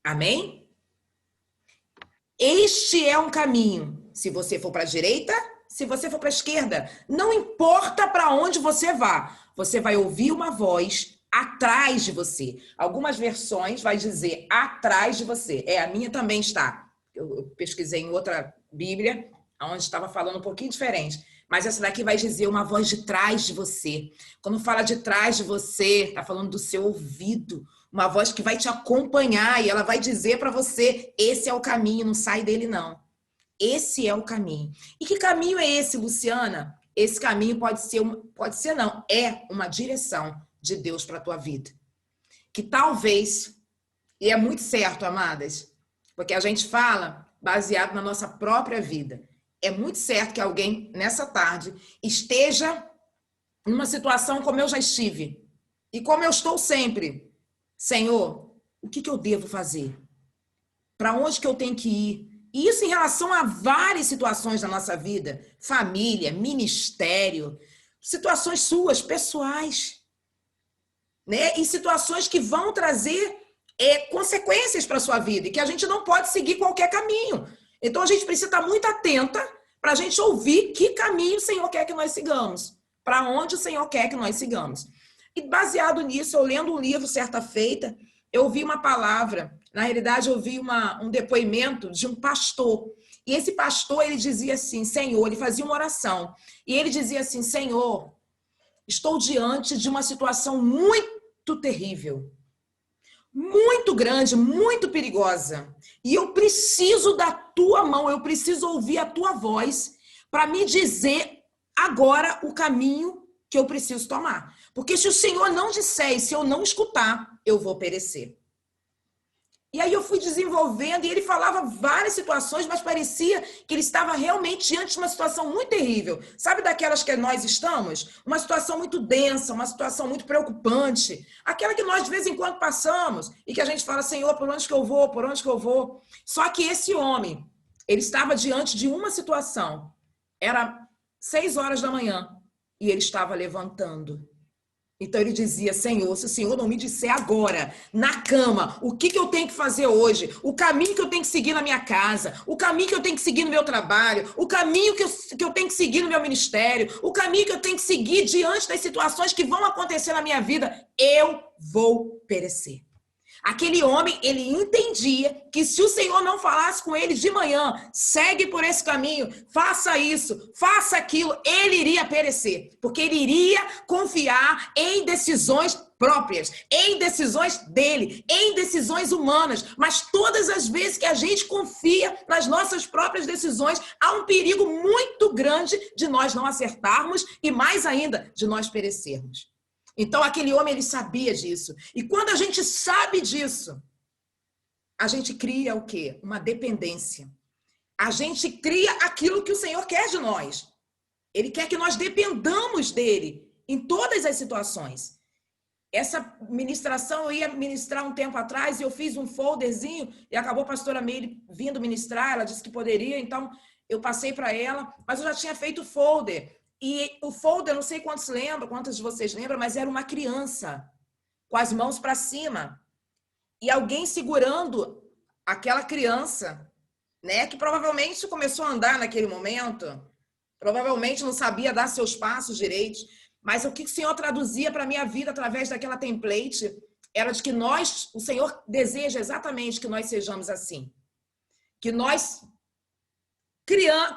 Amém? Este é um caminho. Se você for para a direita, se você for para a esquerda, não importa para onde você vá, você vai ouvir uma voz atrás de você. Algumas versões vai dizer atrás de você. A minha também está. Eu pesquisei em outra Bíblia, onde estava falando um pouquinho diferente. Mas essa daqui vai dizer uma voz de trás de você. Quando fala de trás de você, está falando do seu ouvido. Uma voz que vai te acompanhar e ela vai dizer para você, esse é o caminho, não sai dele não. Esse é o caminho. E que caminho é esse, Luciana? Esse caminho pode ser não, é uma direção de Deus para a tua vida. Que talvez, e é muito certo, amadas, porque a gente fala baseado na nossa própria vida. É muito certo que alguém, nessa tarde, esteja numa situação como eu já estive. E como eu estou sempre. Senhor, o que eu devo fazer? Para onde que eu tenho que ir? E isso em relação a várias situações da nossa vida. Família, ministério, situações suas, pessoais. Né? E situações que vão trazer consequências para a sua vida. E que a gente não pode seguir qualquer caminho. Então a gente precisa estar muito atenta para a gente ouvir que caminho o Senhor quer que nós sigamos. Para onde o Senhor quer que nós sigamos. E baseado nisso, eu lendo um livro certa feita, eu ouvi uma palavra, na realidade eu ouvi um depoimento de um pastor. E esse pastor, ele dizia assim, Senhor, ele fazia uma oração. E ele dizia assim, Senhor, estou diante de uma situação muito terrível. Muito grande, muito perigosa. E eu preciso da tua mão, eu preciso ouvir a tua voz para me dizer agora o caminho que eu preciso tomar. Porque se o Senhor não disser e se eu não escutar, eu vou perecer. E aí eu fui desenvolvendo e ele falava várias situações, mas parecia que ele estava realmente diante de uma situação muito terrível. Sabe daquelas que nós estamos? Uma situação muito densa, uma situação muito preocupante. Aquela que nós de vez em quando passamos e que a gente fala, Senhor, por onde que eu vou? Por onde que eu vou? Só que esse homem, ele estava diante de uma situação. Era 6 horas da manhã e ele estava levantando. Então ele dizia, Senhor, se o Senhor não me disser agora, na cama, o que eu tenho que fazer hoje, o caminho que eu tenho que seguir na minha casa, o caminho que eu tenho que seguir no meu trabalho, o caminho que eu tenho que seguir no meu ministério, o caminho que eu tenho que seguir diante das situações que vão acontecer na minha vida, eu vou perecer. Aquele homem, ele entendia que se o Senhor não falasse com ele de manhã, segue por esse caminho, faça isso, faça aquilo, ele iria perecer, porque ele iria confiar em decisões próprias, em decisões dele, em decisões humanas. Mas todas as vezes que a gente confia nas nossas próprias decisões, há um perigo muito grande de nós não acertarmos e mais ainda, de nós perecermos. Então, aquele homem, ele sabia disso. E quando a gente sabe disso, a gente cria o quê? Uma dependência. A gente cria aquilo que o Senhor quer de nós. Ele quer que nós dependamos dele em todas as situações. Essa ministração, eu ia ministrar um tempo atrás e eu fiz um folderzinho e acabou a pastora Meire vindo ministrar, ela disse que poderia, então eu passei para ela, mas eu já tinha feito o folder. E o folder, não sei quantos de vocês lembram, mas era uma criança com as mãos para cima e alguém segurando aquela criança, né, que provavelmente começou a andar naquele momento, provavelmente não sabia dar seus passos direitos, mas o que o Senhor traduzia para a minha vida através daquela template era de que o Senhor deseja exatamente que nós sejamos assim, que nós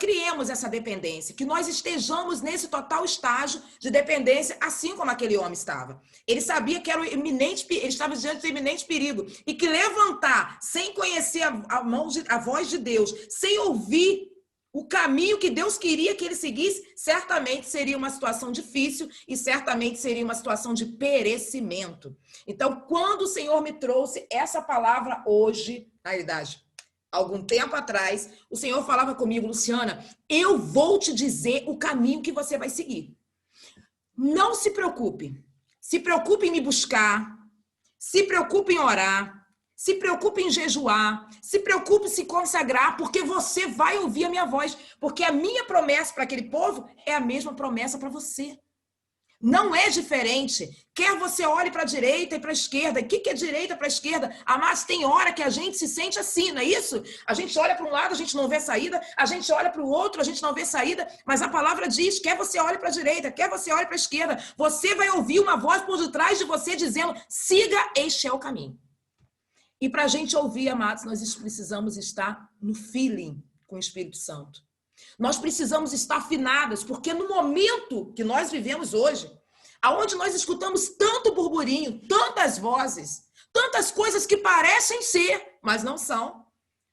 criemos essa dependência, que nós estejamos nesse total estágio de dependência, assim como aquele homem estava. Ele sabia que era ele estava diante do iminente perigo, e que levantar sem conhecer a voz de Deus, sem ouvir o caminho que Deus queria que ele seguisse, certamente seria uma situação difícil e certamente seria uma situação de perecimento. Então, quando o Senhor me trouxe essa palavra hoje, na realidade, algum tempo atrás, o Senhor falava comigo, Luciana, eu vou te dizer o caminho que você vai seguir. Não se preocupe. Se preocupe em me buscar, se preocupe em orar, se preocupe em jejuar, se preocupe em se consagrar, porque você vai ouvir a minha voz, porque a minha promessa para aquele povo é a mesma promessa para você. Não é diferente. Quer você olhe para a direita e para a esquerda. O que é direita para a esquerda? Mas tem hora que a gente se sente assim, não é isso? A gente olha para um lado, a gente não vê saída. A gente olha para o outro, a gente não vê saída. Mas a palavra diz, quer você olhe para a direita, quer você olhe para a esquerda. Você vai ouvir uma voz por detrás de você dizendo, siga, este é o caminho. E para a gente ouvir, amados, nós precisamos estar no feeling com o Espírito Santo. Nós precisamos estar afinadas, porque no momento que nós vivemos hoje, aonde nós escutamos tanto burburinho, tantas vozes, tantas coisas que parecem ser, mas não são,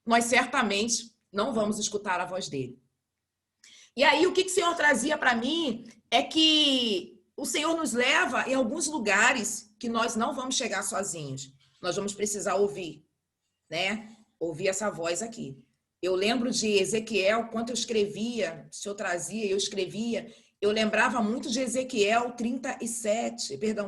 nós certamente não vamos escutar a voz dele. E aí, o que o Senhor trazia para mim é que o Senhor nos leva em alguns lugares que nós não vamos chegar sozinhos. Nós vamos precisar ouvir, né? Ouvir essa voz aqui. Eu lembro de Ezequiel, quando eu escrevia, o Senhor trazia, eu escrevia, eu lembrava muito de Ezequiel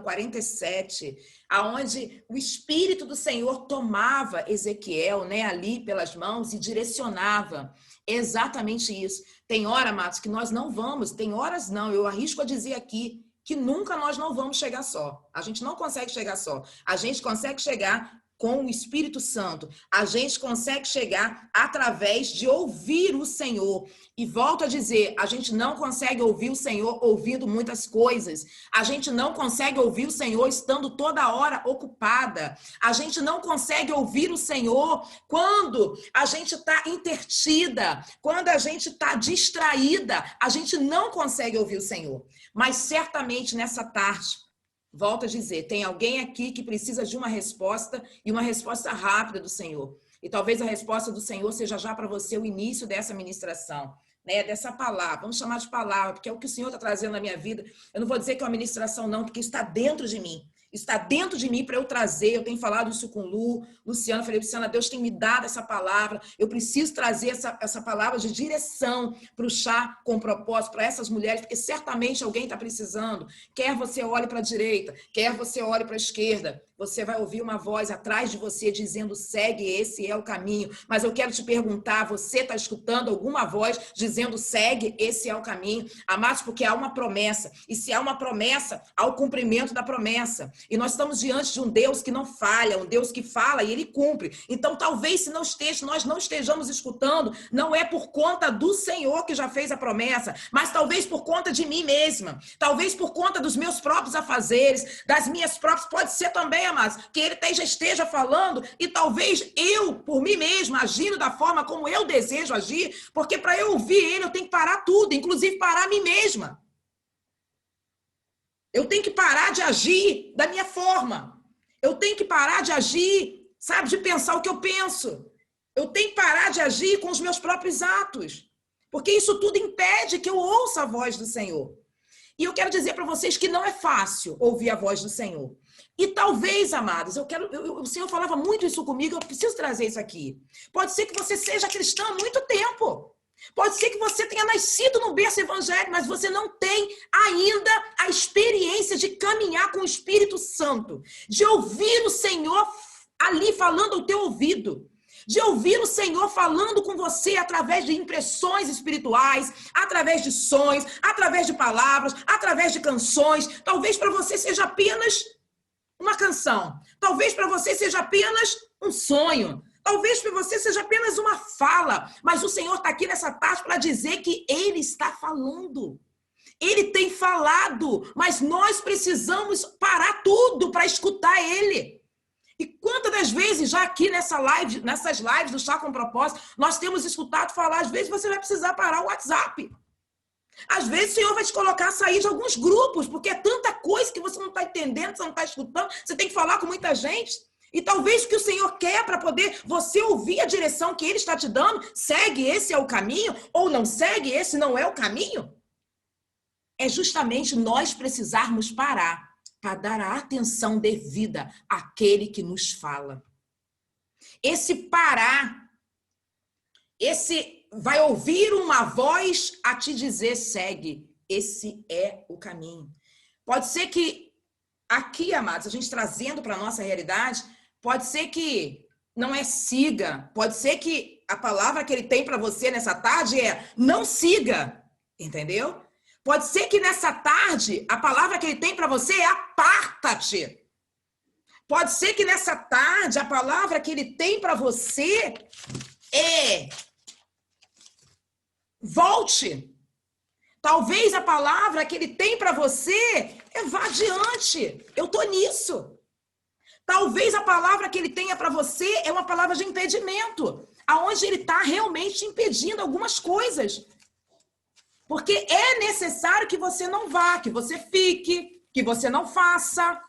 47, aonde o Espírito do Senhor tomava Ezequiel, né, ali pelas mãos e direcionava. Exatamente isso. Tem hora, Matos, que nós não vamos, tem horas não, eu arrisco a dizer aqui, que nunca nós não vamos chegar só. A gente não consegue chegar só. A gente consegue chegar com o Espírito Santo. A gente consegue chegar através de ouvir o Senhor. E volto a dizer, a gente não consegue ouvir o Senhor ouvindo muitas coisas. A gente não consegue ouvir o Senhor estando toda hora ocupada. A gente não consegue ouvir o Senhor quando a gente está intertida, quando a gente está distraída. A gente não consegue ouvir o Senhor. Mas certamente nessa tarde, volto a dizer, tem alguém aqui que precisa de uma resposta e uma resposta rápida do Senhor. E talvez a resposta do Senhor seja já para você o início dessa ministração, né? Dessa palavra. Vamos chamar de palavra, porque é o que o Senhor está trazendo na minha vida. Eu não vou dizer que é uma ministração não, porque está dentro de mim. Está dentro de mim para eu trazer. Eu tenho falado isso com Luciana. Falei, Luciana, Deus tem me dado essa palavra. Eu preciso trazer essa palavra de direção para o chá com propósito, para essas mulheres, porque certamente alguém está precisando. Quer você olhe para a direita, quer você olhe para a esquerda. Você vai ouvir uma voz atrás de você dizendo, segue, esse é o caminho. Mas eu quero te perguntar, você está escutando alguma voz dizendo, segue, esse é o caminho? Amados, porque há uma promessa. E se há uma promessa, há o cumprimento da promessa. E nós estamos diante de um Deus que não falha, um Deus que fala e ele cumpre. Então, talvez se nós não estejamos escutando, não é por conta do Senhor que já fez a promessa, mas talvez por conta de mim mesma. Talvez por conta dos meus próprios afazeres, das minhas próprias, pode ser também, amados, que ele já esteja falando e talvez eu, por mim mesma, agindo da forma como eu desejo agir, porque para eu ouvir ele, eu tenho que parar tudo, inclusive parar a mim mesma. Eu tenho que parar de agir da minha forma. Eu tenho que parar de agir, sabe, de pensar o que eu penso. Eu tenho que parar de agir com os meus próprios atos, porque isso tudo impede que eu ouça a voz do Senhor. E eu quero dizer para vocês que não é fácil ouvir a voz do Senhor. E talvez, amados, o Senhor falava muito isso comigo, eu preciso trazer isso aqui. Pode ser que você seja cristã há muito tempo. Pode ser que você tenha nascido no berço evangélico, mas você não tem ainda a experiência de caminhar com o Espírito Santo, de ouvir o Senhor ali falando ao teu ouvido, de ouvir o Senhor falando com você através de impressões espirituais, através de sonhos, através de palavras, através de canções. Talvez para você seja apenas uma canção. Talvez para você seja apenas um sonho. Talvez para você seja apenas uma fala. Mas o Senhor está aqui nessa tarde para dizer que Ele está falando. Ele tem falado, mas nós precisamos parar tudo para escutar Ele. E quantas das vezes, já aqui nessas lives do Chá com Propósito, nós temos escutado falar, às vezes você vai precisar parar o WhatsApp. Às vezes o Senhor vai te colocar a sair de alguns grupos, porque é tanta coisa que você não está entendendo, você não está escutando, você tem que falar com muita gente. E talvez o que o Senhor quer para poder você ouvir a direção que Ele está te dando, segue, esse é o caminho, ou não segue, esse não é o caminho, é justamente nós precisarmos parar para dar a atenção devida àquele que nos fala. Esse parar, esse vai ouvir uma voz a te dizer, segue, esse é o caminho. Pode ser que aqui, amados, a gente trazendo para a nossa realidade, pode ser que não é siga, pode ser que a palavra que ele tem para você nessa tarde é não siga, entendeu? Pode ser que nessa tarde, a palavra que ele tem para você é aparta-te. Pode ser que nessa tarde, a palavra que ele tem para você é volte. Talvez a palavra que ele tem para você é vá adiante. Eu tô nisso. Talvez a palavra que ele tenha para você é uma palavra de impedimento, aonde ele está realmente impedindo algumas coisas. Porque é necessário que você não vá, que você fique, que você não faça,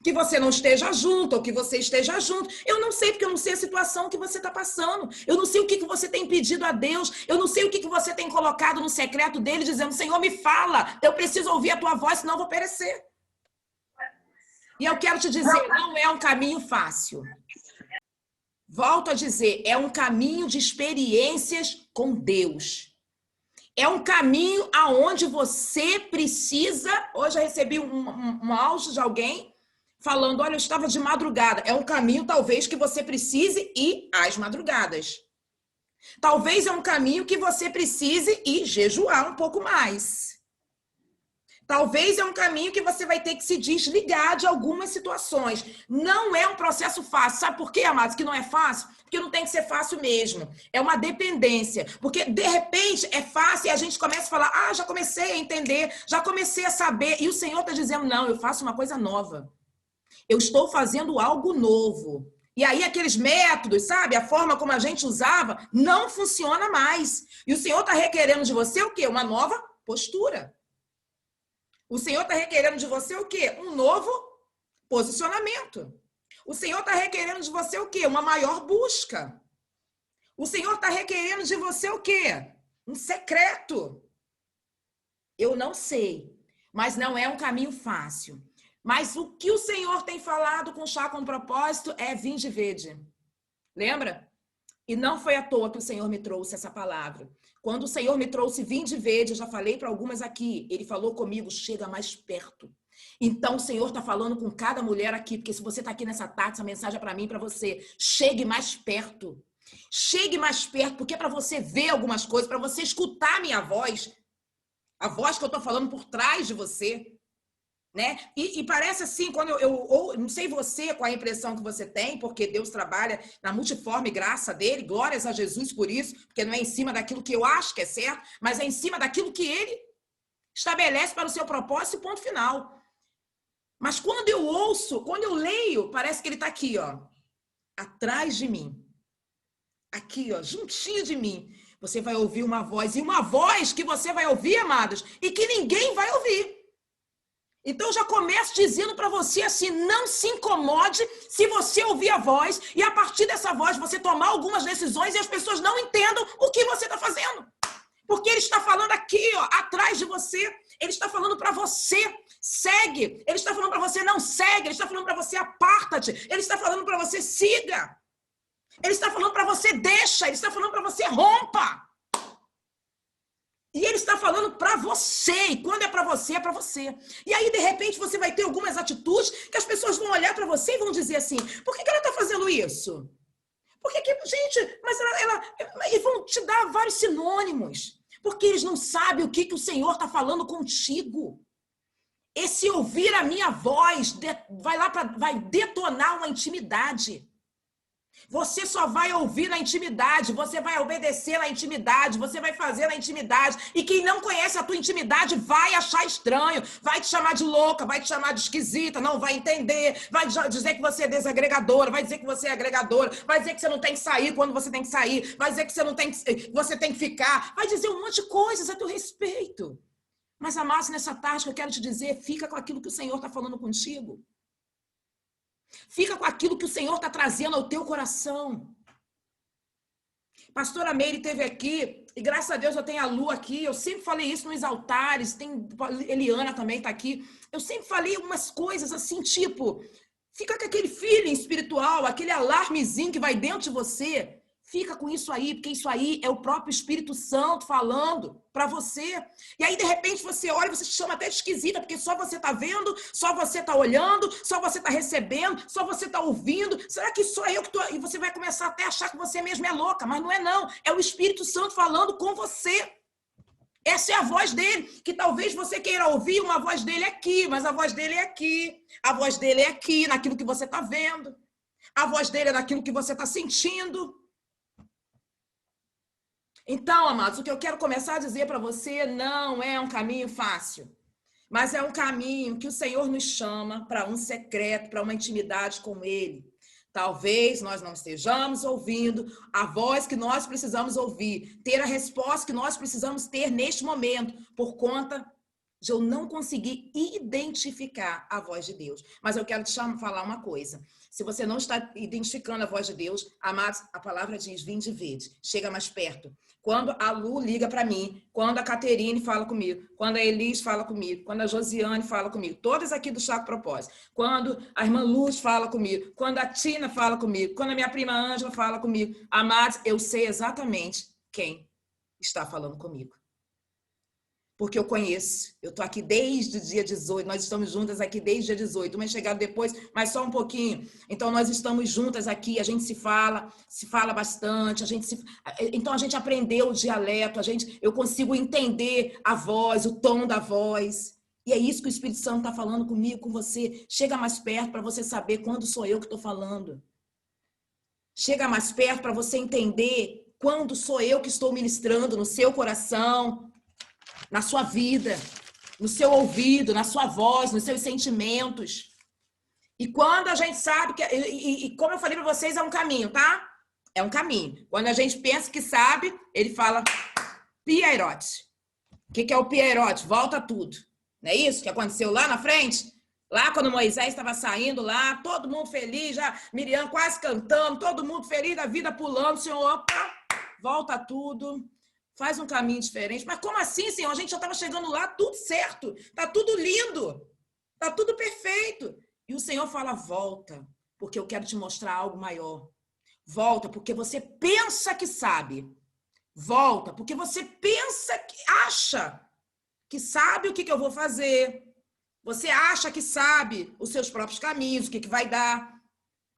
que você não esteja junto ou que você esteja junto. Eu não sei, porque eu não sei a situação que você está passando. Eu não sei o que você tem pedido a Deus. Eu não sei o que você tem colocado no secreto dele, dizendo, Senhor, me fala, eu preciso ouvir a tua voz, senão eu vou perecer. E eu quero te dizer, não é um caminho fácil. Volto a dizer, é um caminho de experiências com Deus. É um caminho aonde você precisa... Hoje eu recebi um áudio de alguém falando, olha, eu estava de madrugada. É um caminho, talvez, que você precise ir às madrugadas. Talvez é um caminho que você precise ir jejuar um pouco mais. Talvez é um caminho que você vai ter que se desligar de algumas situações. Não é um processo fácil. Sabe por quê, amados, que não é fácil? Porque não tem que ser fácil mesmo. É uma dependência. Porque, de repente, é fácil e a gente começa a falar, já comecei a entender, já comecei a saber. E o Senhor está dizendo, não, eu faço uma coisa nova. Eu estou fazendo algo novo. E aí aqueles métodos, sabe? A forma como a gente usava, não funciona mais. E o Senhor está requerendo de você o quê? Uma nova postura. O Senhor está requerendo de você o quê? Um novo posicionamento. O Senhor está requerendo de você o quê? Uma maior busca. O Senhor está requerendo de você o quê? Um secreto. Eu não sei, mas não é um caminho fácil. Mas o que o Senhor tem falado com Chá com Propósito é vinde e vede. Lembra? E não foi à toa que o Senhor me trouxe essa palavra. Quando o Senhor me trouxe vinde e vede, eu já falei para algumas aqui, ele falou comigo, chega mais perto. Então o Senhor está falando com cada mulher aqui, porque se você está aqui nessa tarde, essa mensagem é para mim e para você. Chegue mais perto. Chegue mais perto, porque é para você ver algumas coisas, para você escutar a minha voz, a voz que eu estou falando por trás de você. Né? E parece assim, quando eu não sei você, qual a impressão que você tem, porque Deus trabalha na multiforme graça dele, glórias a Jesus por isso, porque não é em cima daquilo que eu acho que é certo, mas é em cima daquilo que ele estabelece para o seu propósito e ponto final. Mas quando eu ouço, quando eu leio, parece que ele está aqui, ó, atrás de mim. Aqui, ó, juntinho de mim. Você vai ouvir uma voz, e uma voz que você vai ouvir, amados, e que ninguém vai ouvir. Então, eu já começo dizendo para você assim, não se incomode se você ouvir a voz e a partir dessa voz você tomar algumas decisões e as pessoas não entendam o que você está fazendo. Porque ele está falando aqui, ó, atrás de você, ele está falando para você, segue. Ele está falando para você, não segue. Ele está falando para você, aparta-te. Ele está falando para você, siga. Ele está falando para você, deixa. Ele está falando para você, rompa. E ele está falando para você, e quando é para você, é para você. E aí, de repente, você vai ter algumas atitudes que as pessoas vão olhar para você e vão dizer assim, por que ela está fazendo isso? Por que, gente, mas e vão te dar vários sinônimos, porque eles não sabem o que o Senhor está falando contigo. Esse ouvir a minha voz vai detonar uma intimidade. Você só vai ouvir na intimidade, você vai obedecer na intimidade, você vai fazer na intimidade. E quem não conhece a tua intimidade vai achar estranho, vai te chamar de louca, vai te chamar de esquisita, não vai entender, vai dizer que você é desagregadora, vai dizer que você é agregadora, vai dizer que você não tem que sair quando você tem que sair, vai dizer que você tem que ficar, vai dizer um monte de coisas a teu respeito. Mas, amados, nessa tarde que eu quero te dizer, fica com aquilo que o Senhor está falando contigo. Fica com aquilo que o Senhor está trazendo ao teu coração. Pastora Meire esteve aqui, e graças a Deus eu tenho a Lu aqui, eu sempre falei isso nos altares, Eliana também está aqui, eu sempre falei umas coisas assim, tipo, fica com aquele feeling espiritual, aquele alarmezinho que vai dentro de você, fica com isso aí, porque isso aí é o próprio Espírito Santo falando para você. E aí, de repente, você olha e você se chama até de esquisita, porque só você está vendo, só você está olhando, só você está recebendo, só você está ouvindo. Será que só eu que estou... E você vai começar até a achar que você mesmo é louca, mas não é não. É o Espírito Santo falando com você. Essa é a voz dele, que talvez você queira ouvir uma voz dele aqui, mas a voz dele é aqui. A voz dele é aqui, naquilo que você está vendo. A voz dele é naquilo que você está sentindo. Então, amados, o que eu quero começar a dizer para você não é um caminho fácil, mas é um caminho que o Senhor nos chama para um secreto, para uma intimidade com Ele. Talvez nós não estejamos ouvindo a voz que nós precisamos ouvir, ter a resposta que nós precisamos ter neste momento, por conta de eu não conseguir identificar a voz de Deus. Mas eu quero te falar uma coisa. Se você não está identificando a voz de Deus, amados, a palavra diz, vinde e vede, chega mais perto. Quando a Lu liga para mim, quando a Caterine fala comigo, quando a Elis fala comigo, quando a Josiane fala comigo, todas aqui do Chaco Propósito, quando a irmã Luz fala comigo, quando a Tina fala comigo, quando a minha prima Ângela fala comigo, amados, eu sei exatamente quem está falando comigo. Porque eu conheço, eu estou aqui desde o dia 18, nós estamos juntas aqui desde o dia 18, uma chegada depois, mas só um pouquinho. Então, nós estamos juntas aqui, a gente se fala bastante, então a gente aprendeu o dialeto, eu consigo entender a voz, o tom da voz. E é isso que o Espírito Santo está falando comigo, com você. Chega mais perto para você saber quando sou eu que estou falando. Chega mais perto para você entender quando sou eu que estou ministrando no seu coração, na sua vida, no seu ouvido, na sua voz, nos seus sentimentos. E quando a gente sabe que... E como eu falei para vocês, é um caminho, tá? É um caminho. Quando a gente pensa que sabe, ele fala Piairote. O que é o Piairote? Volta tudo. Não é isso que aconteceu lá na frente? Lá quando Moisés estava saindo lá, todo mundo feliz, já Miriam quase cantando, todo mundo feliz da vida pulando, Senhor, opa, volta tudo. Faz um caminho diferente. Mas como assim, Senhor? A gente já estava chegando lá, tudo certo. Tá tudo lindo. Tá tudo perfeito. E o Senhor fala, volta, porque eu quero te mostrar algo maior. Volta, porque você pensa que sabe. Volta, porque você pensa que acha que sabe o que eu vou fazer. Você acha que sabe os seus próprios caminhos, o que vai dar.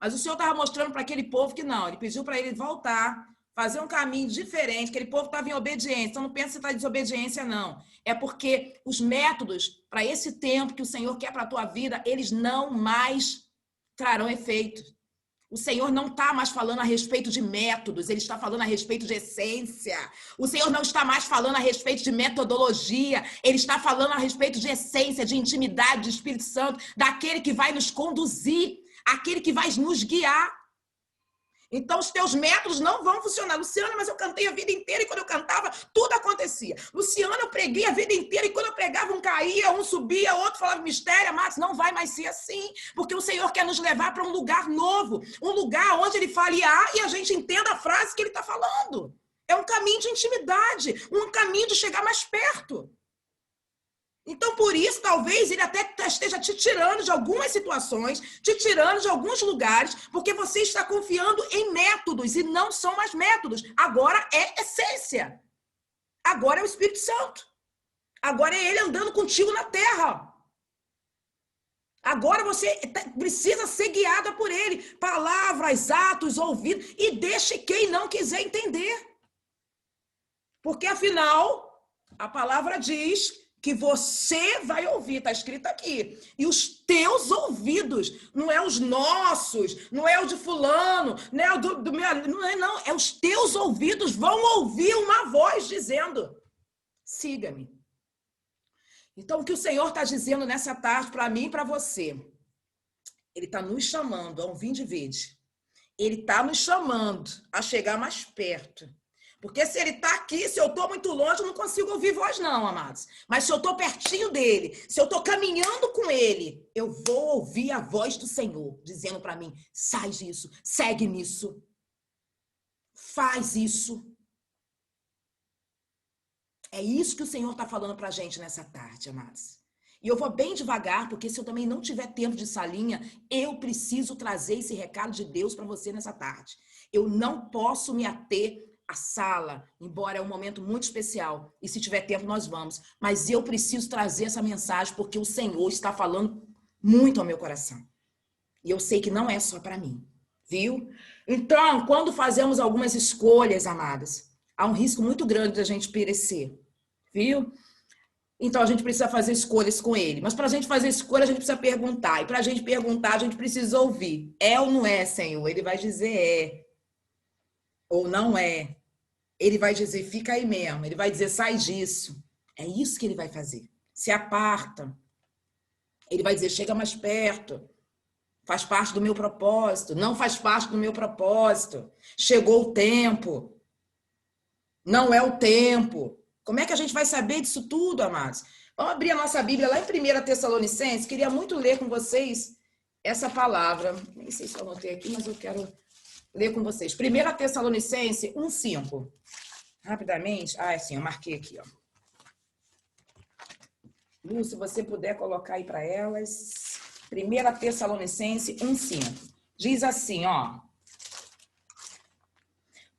Mas o Senhor estava mostrando para aquele povo que não. Ele pediu para ele voltar, fazer um caminho diferente, aquele povo estava em obediência. Então, não pensa se está em desobediência, não. É porque os métodos para esse tempo que o Senhor quer para a tua vida, eles não mais trarão efeito. O Senhor não está mais falando a respeito de métodos, ele está falando a respeito de essência. O Senhor não está mais falando a respeito de metodologia, ele está falando a respeito de essência, de intimidade, de Espírito Santo, daquele que vai nos conduzir, aquele que vai nos guiar. Então, os teus métodos não vão funcionar. Luciana, mas eu cantei a vida inteira e quando eu cantava, tudo acontecia. Luciana, eu preguei a vida inteira e quando eu pregava, um caía, um subia, outro falava mistério, mas não vai mais ser assim. Porque o Senhor quer nos levar para um lugar novo, um lugar onde ele fale e a gente entenda a frase que ele está falando. É um caminho de intimidade, um caminho de chegar mais perto. Então, por isso, talvez ele até esteja te tirando de algumas situações, te tirando de alguns lugares, porque você está confiando em métodos e não são mais métodos. Agora é essência. Agora é o Espírito Santo. Agora é ele andando contigo na terra. Agora você precisa ser guiada por ele. Palavras, atos, ouvidos. E deixe quem não quiser entender. Porque, afinal, a palavra diz que você vai ouvir, está escrito aqui. E os teus ouvidos, não é os nossos, não é o de fulano, não é o do meu, não, é os teus ouvidos vão ouvir uma voz dizendo, siga-me. Então, o que o Senhor está dizendo nessa tarde para mim e para você, ele está nos chamando a um vinde e vede. Ele está nos chamando a chegar mais perto. Porque se ele está aqui, se eu estou muito longe, eu não consigo ouvir voz não, amados. Mas se eu estou pertinho dele, se eu estou caminhando com ele, eu vou ouvir a voz do Senhor, dizendo para mim, sai disso, segue nisso, faz isso. É isso que o Senhor está falando para a gente nessa tarde, amados. E eu vou bem devagar, porque se eu também não tiver tempo de salinha, eu preciso trazer esse recado de Deus para você nessa tarde. Eu não posso me ater a sala, embora é um momento muito especial, e se tiver tempo nós vamos, mas eu preciso trazer essa mensagem porque o Senhor está falando muito ao meu coração. E eu sei que não é só para mim, viu? Então, quando fazemos algumas escolhas, amadas, há um risco muito grande de a gente perecer. Viu? Então, a gente precisa fazer escolhas com ele. Mas para a gente fazer escolha, a gente precisa perguntar. E para a gente perguntar, a gente precisa ouvir. É ou não é, Senhor? Ele vai dizer é. Ou não é. Ele vai dizer, fica aí mesmo. Ele vai dizer, sai disso. É isso que ele vai fazer. Se aparta. Ele vai dizer, chega mais perto. Faz parte do meu propósito. Não faz parte do meu propósito. Chegou o tempo. Não é o tempo. Como é que a gente vai saber disso tudo, amados? Vamos abrir a nossa Bíblia lá em 1 Tessalonicenses. Queria muito ler com vocês essa palavra. Nem sei se eu anotei aqui, mas eu quero ler com vocês. 1 Tessalonicenses 1:5. Rapidamente. Ah, sim, eu marquei aqui, ó. Lu, se você puder colocar aí para elas. 1 Tessalonicenses 1:5. Diz assim, ó.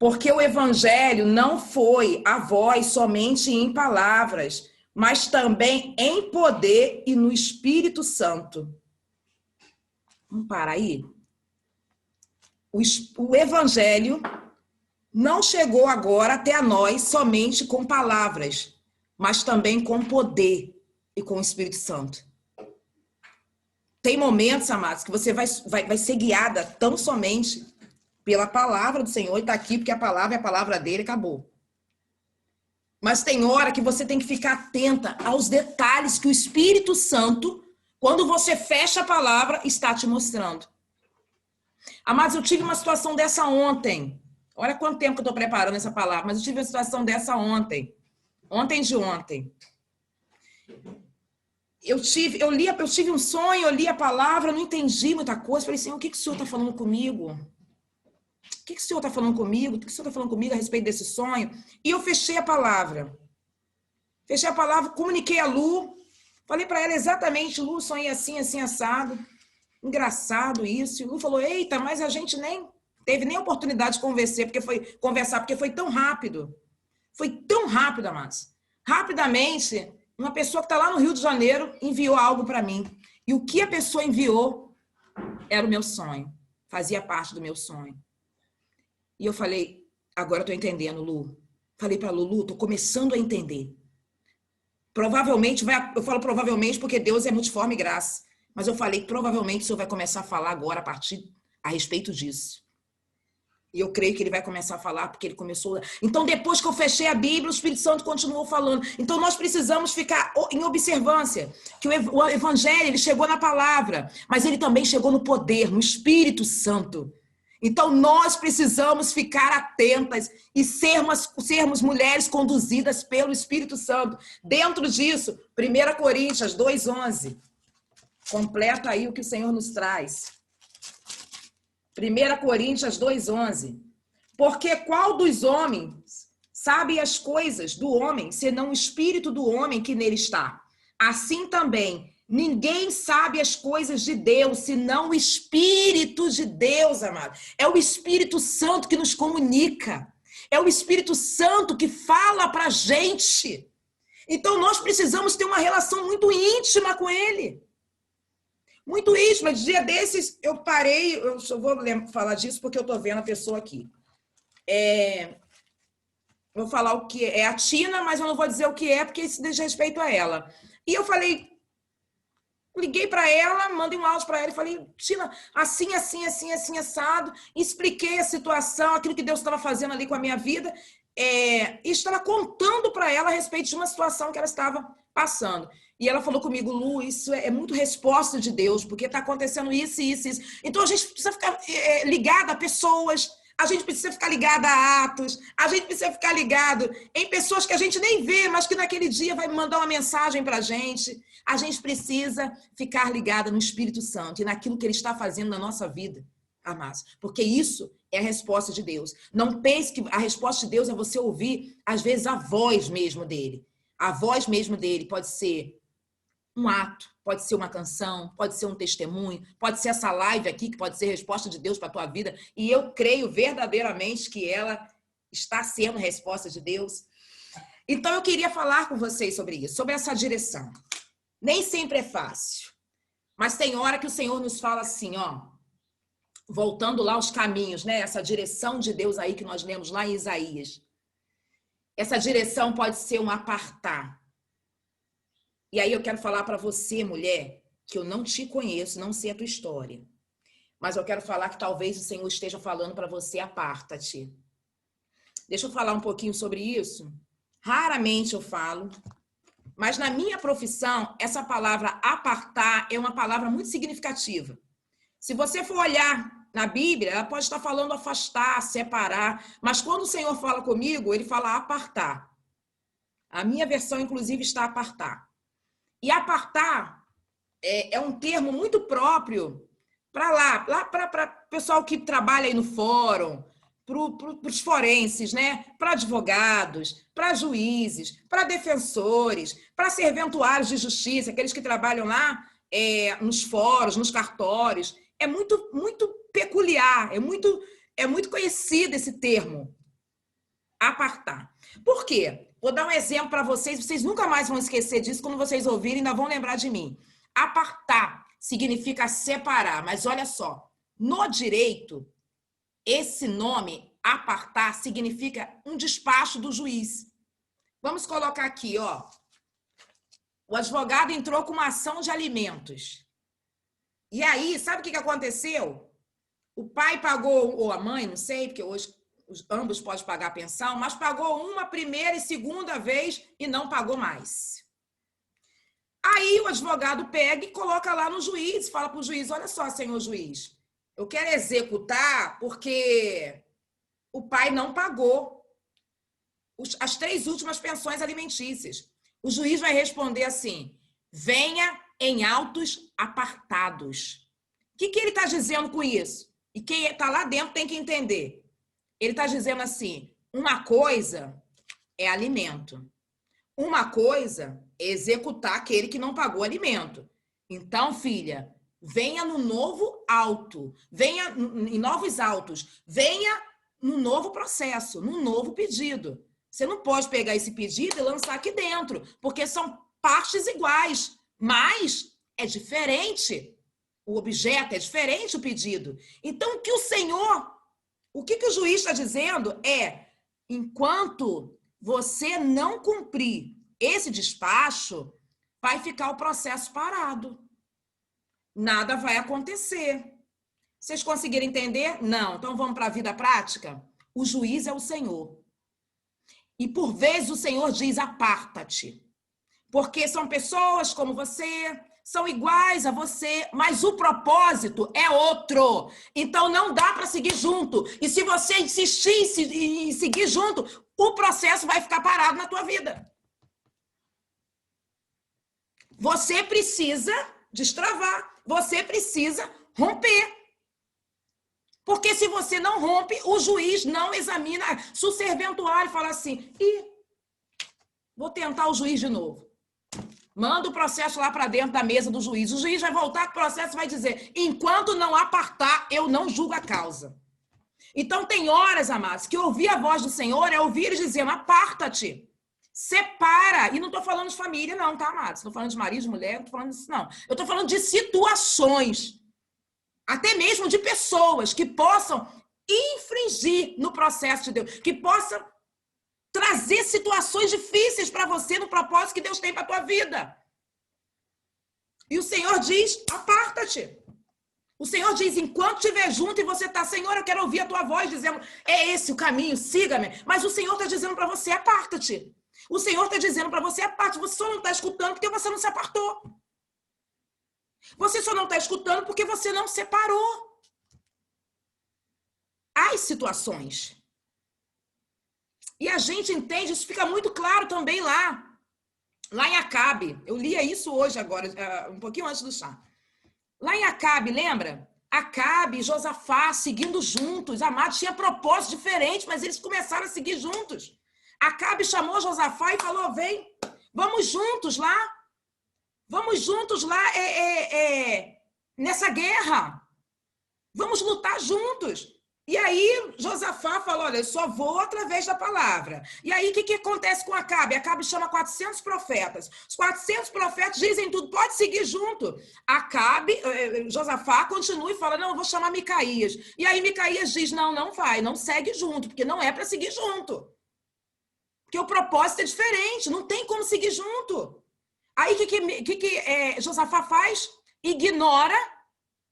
Porque o evangelho não foi a voz somente em palavras, mas também em poder e no Espírito Santo. Vamos parar aí? O evangelho não chegou agora até nós somente com palavras, mas também com poder e com o Espírito Santo. Tem momentos, amados, que você vai ser guiada tão somente pela palavra do Senhor, e está aqui porque a palavra é a palavra dele, acabou. Mas tem hora que você tem que ficar atenta aos detalhes que o Espírito Santo, quando você fecha a palavra, está te mostrando. Amados, eu tive uma situação dessa ontem. Olha quanto tempo que eu estou preparando essa palavra, mas eu tive uma situação dessa ontem. Ontem de ontem. Eu tive um sonho, eu li a palavra, não entendi muita coisa. Falei, Senhor, o que o Senhor está falando comigo? O que o Senhor está falando comigo? O que o Senhor está falando comigo a respeito desse sonho? E eu fechei a palavra. Fechei a palavra, comuniquei a Lu. Falei para ela exatamente, Lu, sonhei assim, assim, assado. Engraçado isso. E Lu falou, eita, mas a gente nem teve nem oportunidade de conversar, porque foi tão rápido. Foi tão rápido, amados. Rapidamente, uma pessoa que está lá no Rio de Janeiro enviou algo para mim. E o que a pessoa enviou era o meu sonho. Fazia parte do meu sonho. E eu falei, agora eu tô entendendo, Lu. Falei pra Lulu, tô começando a entender. Provavelmente, eu falo provavelmente porque Deus é multiforme e graça. Mas eu falei, provavelmente o Senhor vai começar a falar agora a respeito disso. E eu creio que ele vai começar a falar porque ele começou... Então, depois que eu fechei a Bíblia, o Espírito Santo continuou falando. Então, nós precisamos ficar em observância. Que o Evangelho, ele chegou na palavra, mas ele também chegou no poder, no Espírito Santo. Então, nós precisamos ficar atentas e sermos mulheres conduzidas pelo Espírito Santo. Dentro disso, 1 Coríntios 2:11. Completa aí o que o Senhor nos traz. 1 Coríntios 2:11. Porque qual dos homens sabe as coisas do homem, senão o espírito do homem que nele está? Assim também, ninguém sabe as coisas de Deus, senão o Espírito de Deus, amado. É o Espírito Santo que nos comunica. É o Espírito Santo que fala pra gente. Então, nós precisamos ter uma relação muito íntima com Ele. Muito íntima. Dia desses, eu parei, eu só vou falar disso porque eu tô vendo a pessoa aqui. Vou falar o que é a Tina, mas eu não vou dizer o que é, porque isso diz respeito a ela. E eu falei... Liguei para ela, mandei um áudio para ela e falei, Tina, assim, assim, assim, assim, assado. Expliquei a situação, aquilo que Deus estava fazendo ali com a minha vida. E estava contando para ela a respeito de uma situação que ela estava passando. E ela falou comigo, Lu, isso é muito resposta de Deus, porque está acontecendo isso, isso, isso. Então, a gente precisa ficar ligada a pessoas, a gente precisa ficar ligada a atos, a gente precisa ficar ligado em pessoas que a gente nem vê, mas que naquele dia vai mandar uma mensagem para a gente. A gente precisa ficar ligada no Espírito Santo e naquilo que Ele está fazendo na nossa vida, amados. Porque isso é a resposta de Deus. Não pense que a resposta de Deus é você ouvir, às vezes, a voz mesmo dele. A voz mesmo dele pode ser um ato, pode ser uma canção, pode ser um testemunho, pode ser essa live aqui, que pode ser resposta de Deus para a tua vida. E eu creio verdadeiramente que ela está sendo resposta de Deus. Então, eu queria falar com vocês sobre isso, sobre essa direção. Nem sempre é fácil, mas tem hora que o Senhor nos fala assim, ó, voltando lá aos caminhos, né? Essa direção de Deus aí que nós lemos lá em Isaías. Essa direção pode ser um apartar. E aí eu quero falar para você, mulher, que eu não te conheço, não sei a tua história. Mas eu quero falar que talvez o Senhor esteja falando para você, aparta-te. Deixa eu falar um pouquinho sobre isso. Raramente eu falo, mas na minha profissão, essa palavra apartar é uma palavra muito significativa. Se você for olhar na Bíblia, ela pode estar falando afastar, separar, mas quando o Senhor fala comigo, ele fala apartar. A minha versão, inclusive, está apartar. E apartar é um termo muito próprio para o pessoal que trabalha aí no fórum, para os forenses, né? Para advogados, para juízes, para defensores, para serventuários de justiça, aqueles que trabalham lá nos fóruns, nos cartórios. É muito, muito peculiar, é muito conhecido esse termo, apartar. Por quê? Vou dar um exemplo para vocês nunca mais vão esquecer disso, quando vocês ouvirem, ainda vão lembrar de mim. Apartar significa separar, mas olha só, no direito, esse nome, apartar, significa um despacho do juiz. Vamos colocar aqui, ó. O advogado entrou com uma ação de alimentos. E aí, sabe o que aconteceu? O pai pagou, ou a mãe, não sei, porque hoje ambos podem pagar a pensão, mas pagou uma primeira e segunda vez e não pagou mais. Aí o advogado pega e coloca lá no juiz, fala para o juiz, olha só, senhor juiz, eu quero executar porque o pai não pagou as 3 últimas pensões alimentícias. O juiz vai responder assim, venha em autos apartados. O que ele está dizendo com isso? E quem está lá dentro tem que entender. Ele está dizendo assim, uma coisa é alimento. Uma coisa é executar aquele que não pagou alimento. Então, filha, venha no novo auto, venha em novos autos, venha no novo processo, num novo pedido. Você não pode pegar esse pedido e lançar aqui dentro, porque são partes iguais, mas é diferente. O objeto é diferente o pedido. Então, o que o juiz está dizendo é, enquanto você não cumprir esse despacho, vai ficar o processo parado. Nada vai acontecer. Vocês conseguiram entender? Não. Então vamos para a vida prática? O juiz é o Senhor. E por vezes o Senhor diz, aparta-te. Porque são pessoas como você, são iguais a você, mas o propósito é outro. Então não dá para seguir junto. E se você insistir em seguir junto, o processo vai ficar parado na tua vida. Você precisa destravar, você precisa romper. Porque se você não rompe, o juiz não examina. Se o serventuário fala assim, vou tentar o juiz de novo. Manda o processo lá para dentro da mesa do juiz. O juiz vai voltar com o processo e vai dizer, enquanto não apartar, eu não julgo a causa. Então tem horas, amados, que ouvir a voz do Senhor é ouvir ele dizendo, aparta-te. Separa. E não estou falando de família, não, tá, amados? Estou falando de marido, de mulher, não estou falando disso, não. Eu estou falando de situações. Até mesmo de pessoas que possam infringir no processo de Deus, que possam trazer situações difíceis para você no propósito que Deus tem para a tua vida. E o Senhor diz, aparta-te. O Senhor diz, enquanto estiver junto e você está, Senhor, eu quero ouvir a tua voz dizendo, é esse o caminho, siga-me. Mas o Senhor está dizendo para você, aparta-te. O Senhor está dizendo para você, aparta-te. Você só não está escutando porque você não se apartou. Você só não está escutando porque você não separou. As situações. E a gente entende, isso fica muito claro também lá em Acabe. Eu lia isso hoje agora, um pouquinho antes do chá. Lá em Acabe, lembra? Acabe e Josafá seguindo juntos. Amados, tinha propósitos diferentes, mas eles começaram a seguir juntos. Acabe chamou Josafá e falou, vem, vamos juntos lá. Vamos juntos lá nessa guerra. Vamos lutar juntos. E aí Josafá falou, olha, eu só vou através da palavra. E aí o que acontece com Acabe? Acabe chama 400 profetas. Os 400 profetas dizem tudo, pode seguir junto. Josafá continua e fala, não, eu vou chamar Micaías. E aí Micaías diz, não vai, não segue junto, porque não é para seguir junto. Porque o propósito é diferente, não tem como seguir junto. Aí o que Josafá faz? Ignora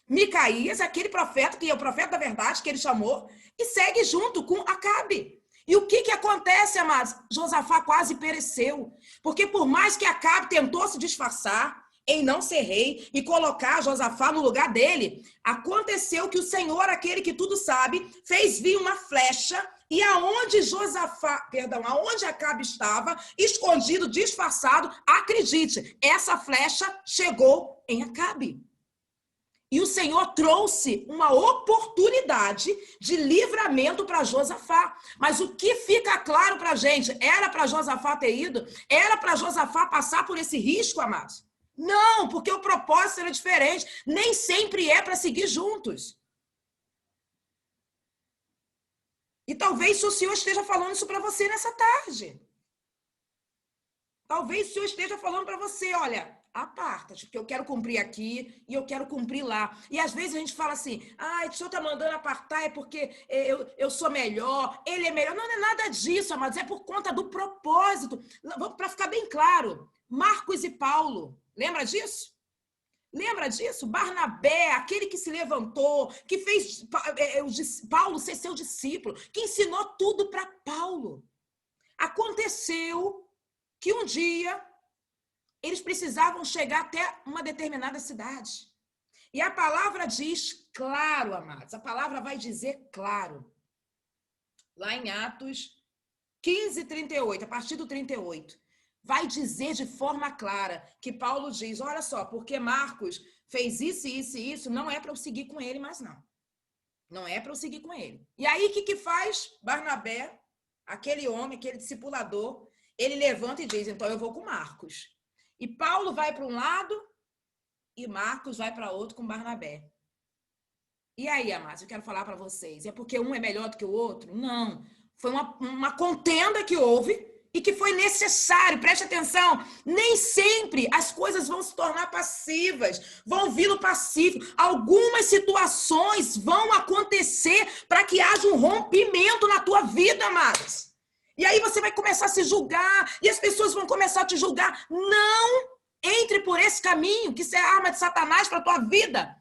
Micaías, aquele profeta, que é o profeta da verdade, que ele chamou, e segue junto com Acabe. E o que acontece, amados? Josafá quase pereceu. Porque por mais que Acabe tentou se disfarçar em não ser rei e colocar Josafá no lugar dele, aconteceu que o Senhor, aquele que tudo sabe, fez vir uma flecha e aonde Acabe estava, escondido, disfarçado, acredite, essa flecha chegou em Acabe. E o Senhor trouxe uma oportunidade de livramento para Josafá. Mas o que fica claro para a gente? Era para Josafá ter ido? Era para Josafá passar por esse risco, amados? Não, porque o propósito era diferente. Nem sempre é para seguir juntos. E talvez o Senhor esteja falando isso para você nessa tarde. Talvez o Senhor esteja falando para você, olha, aparta-te, porque eu quero cumprir aqui e eu quero cumprir lá. E às vezes a gente fala assim, o Senhor está mandando apartar é porque eu sou melhor, ele é melhor. Não é nada disso, amados, é por conta do propósito. Para ficar bem claro, Marcos e Paulo, lembra disso? Lembra disso? Barnabé, aquele que se levantou, que fez Paulo ser seu discípulo, que ensinou tudo para Paulo. Aconteceu que um dia eles precisavam chegar até uma determinada cidade. E a palavra diz claro, amados. A palavra vai dizer claro. Lá em Atos 15:38, a partir do 38, vai dizer de forma clara que Paulo diz, olha só, porque Marcos fez isso, isso e isso, não é para eu seguir com ele mais não. Não é para eu seguir com ele. E aí, o que faz Barnabé, aquele homem, aquele discipulador, ele levanta e diz, então eu vou com Marcos. E Paulo vai para um lado e Marcos vai para outro com Barnabé. E aí, amados, eu quero falar para vocês, é porque um é melhor do que o outro? Não. Foi uma contenda que houve e que foi necessário. Preste atenção, nem sempre as coisas vão se tornar passivas, vão vir no pacífico. Algumas situações vão acontecer para que haja um rompimento na tua vida, amados. E aí você vai começar a se julgar, e as pessoas vão começar a te julgar. Não entre por esse caminho, que isso é arma de Satanás para a tua vida.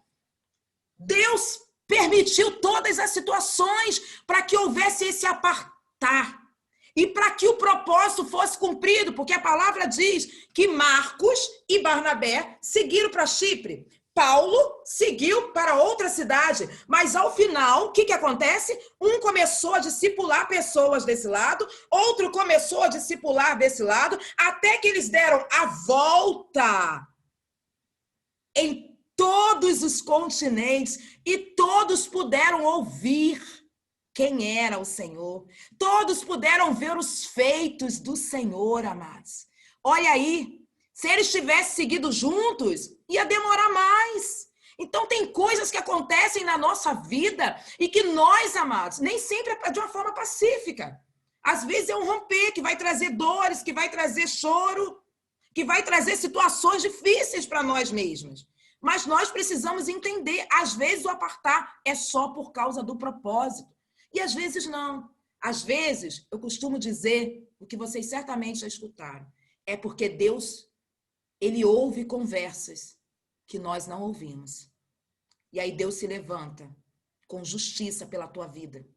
Deus permitiu todas as situações para que houvesse esse apartar. E para que o propósito fosse cumprido, porque a palavra diz que Marcos e Barnabé seguiram para Chipre. Paulo seguiu para outra cidade, mas ao final, o que acontece? Um começou a discipular pessoas desse lado, outro começou a discipular desse lado, até que eles deram a volta em todos os continentes e todos puderam ouvir quem era o Senhor. Todos puderam ver os feitos do Senhor, amados. Olha aí, se eles tivessem seguido juntos, ia demorar mais. Então, tem coisas que acontecem na nossa vida e que nós, amados, nem sempre é de uma forma pacífica. Às vezes é um romper que vai trazer dores, que vai trazer choro, que vai trazer situações difíceis para nós mesmos. Mas nós precisamos entender, às vezes o apartar é só por causa do propósito. E às vezes não. Às vezes, eu costumo dizer, o que vocês certamente já escutaram, é porque Deus, ele ouve conversas que nós não ouvimos. E aí Deus se levanta com justiça pela tua vida.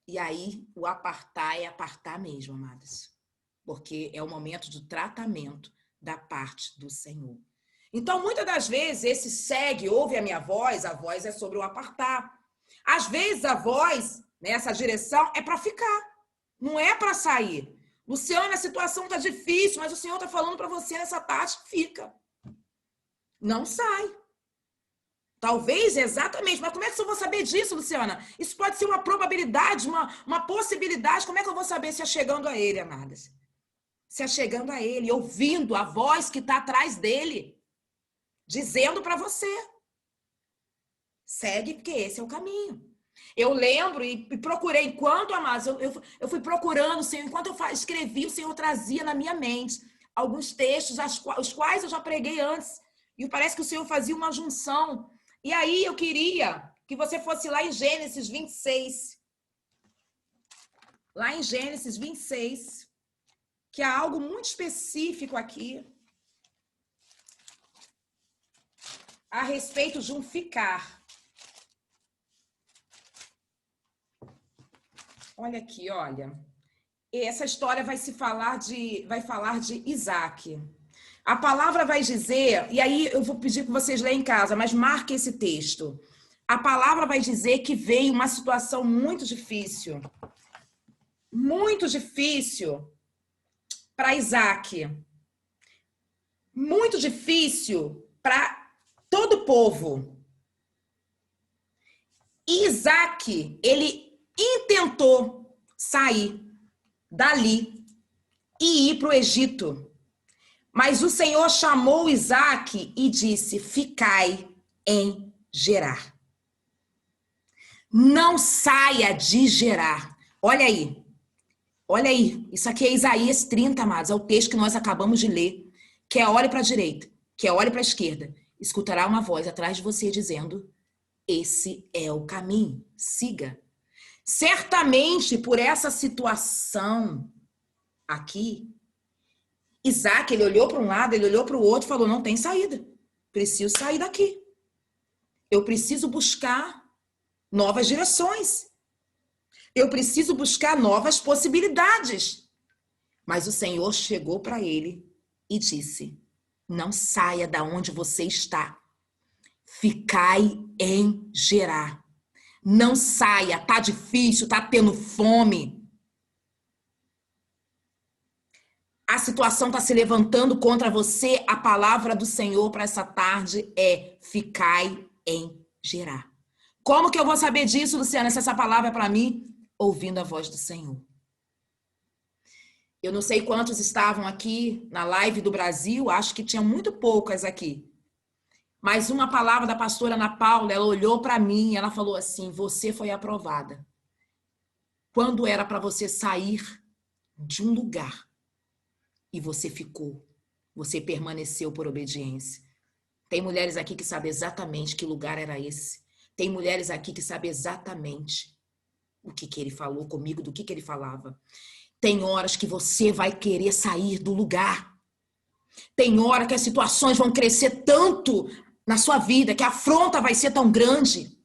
E aí o apartar é apartar mesmo, amadas. Porque é o momento de tratamento da parte do Senhor. Então, muitas das vezes, esse segue, ouve a minha voz, a voz é sobre o apartar. Às vezes a voz, nessa direção, é para ficar, não é para sair. Luciana, a situação está difícil, mas o Senhor está falando para você nessa tarde, fica. Não sai. Talvez, exatamente, mas como é que eu vou saber disso, Luciana? Isso pode ser uma probabilidade, uma possibilidade. Como é que eu vou saber se é chegando a ele, amadas? Se é chegando a ele, ouvindo a voz que está atrás dele, dizendo para você. Segue, porque esse é o caminho. Eu lembro e procurei, enquanto, amados, eu fui procurando, Senhor, enquanto eu escrevi, o Senhor trazia na minha mente alguns textos, os quais eu já preguei antes, e parece que o Senhor fazia uma junção. E aí eu queria que você fosse lá em Gênesis 26. Lá em Gênesis 26. que há algo muito específico aqui a respeito de um ficar. Olha aqui, olha. Essa história vai falar de Isaac. A palavra vai dizer, e aí eu vou pedir que vocês leiam em casa, mas marque esse texto. A palavra vai dizer que veio uma situação muito difícil para Isaac. Muito difícil para todo o povo. Isaac, ele intentou sair dali e ir para o Egito. Mas o Senhor chamou Isaac e disse: ficai em Gerar. Não saia de Gerar. Olha aí. Olha aí. Isso aqui é Isaías 30, amados. É o texto que nós acabamos de ler. Quer olhe para a direita, quer olhe para a esquerda. Escutará uma voz atrás de você dizendo: esse é o caminho. Siga. Certamente, por essa situação aqui, Isaac, ele olhou para um lado, ele olhou para o outro e falou: não tem saída. Preciso sair daqui. Eu preciso buscar novas direções. Eu preciso buscar novas possibilidades. Mas o Senhor chegou para ele e disse: não saia da onde você está. Ficai em Gerar. Não saia, tá difícil, tá tendo fome. A situação está se levantando contra você. A palavra do Senhor para essa tarde é: ficai em Gerar. Como que eu vou saber disso, Luciana, se essa palavra é para mim? Ouvindo a voz do Senhor. Eu não sei quantos estavam aqui na live do Brasil, acho que tinha muito poucas aqui. Mas uma palavra da pastora Ana Paula, ela olhou para mim e ela falou assim: você foi aprovada. Quando era para você sair de um lugar e você ficou, você permaneceu por obediência. Tem mulheres aqui que sabem exatamente que lugar era esse. Tem mulheres aqui que sabem exatamente o que ele falou comigo, do que ele falava. Tem horas que você vai querer sair do lugar. Tem hora que as situações vão crescer tanto na sua vida, que a afronta vai ser tão grande.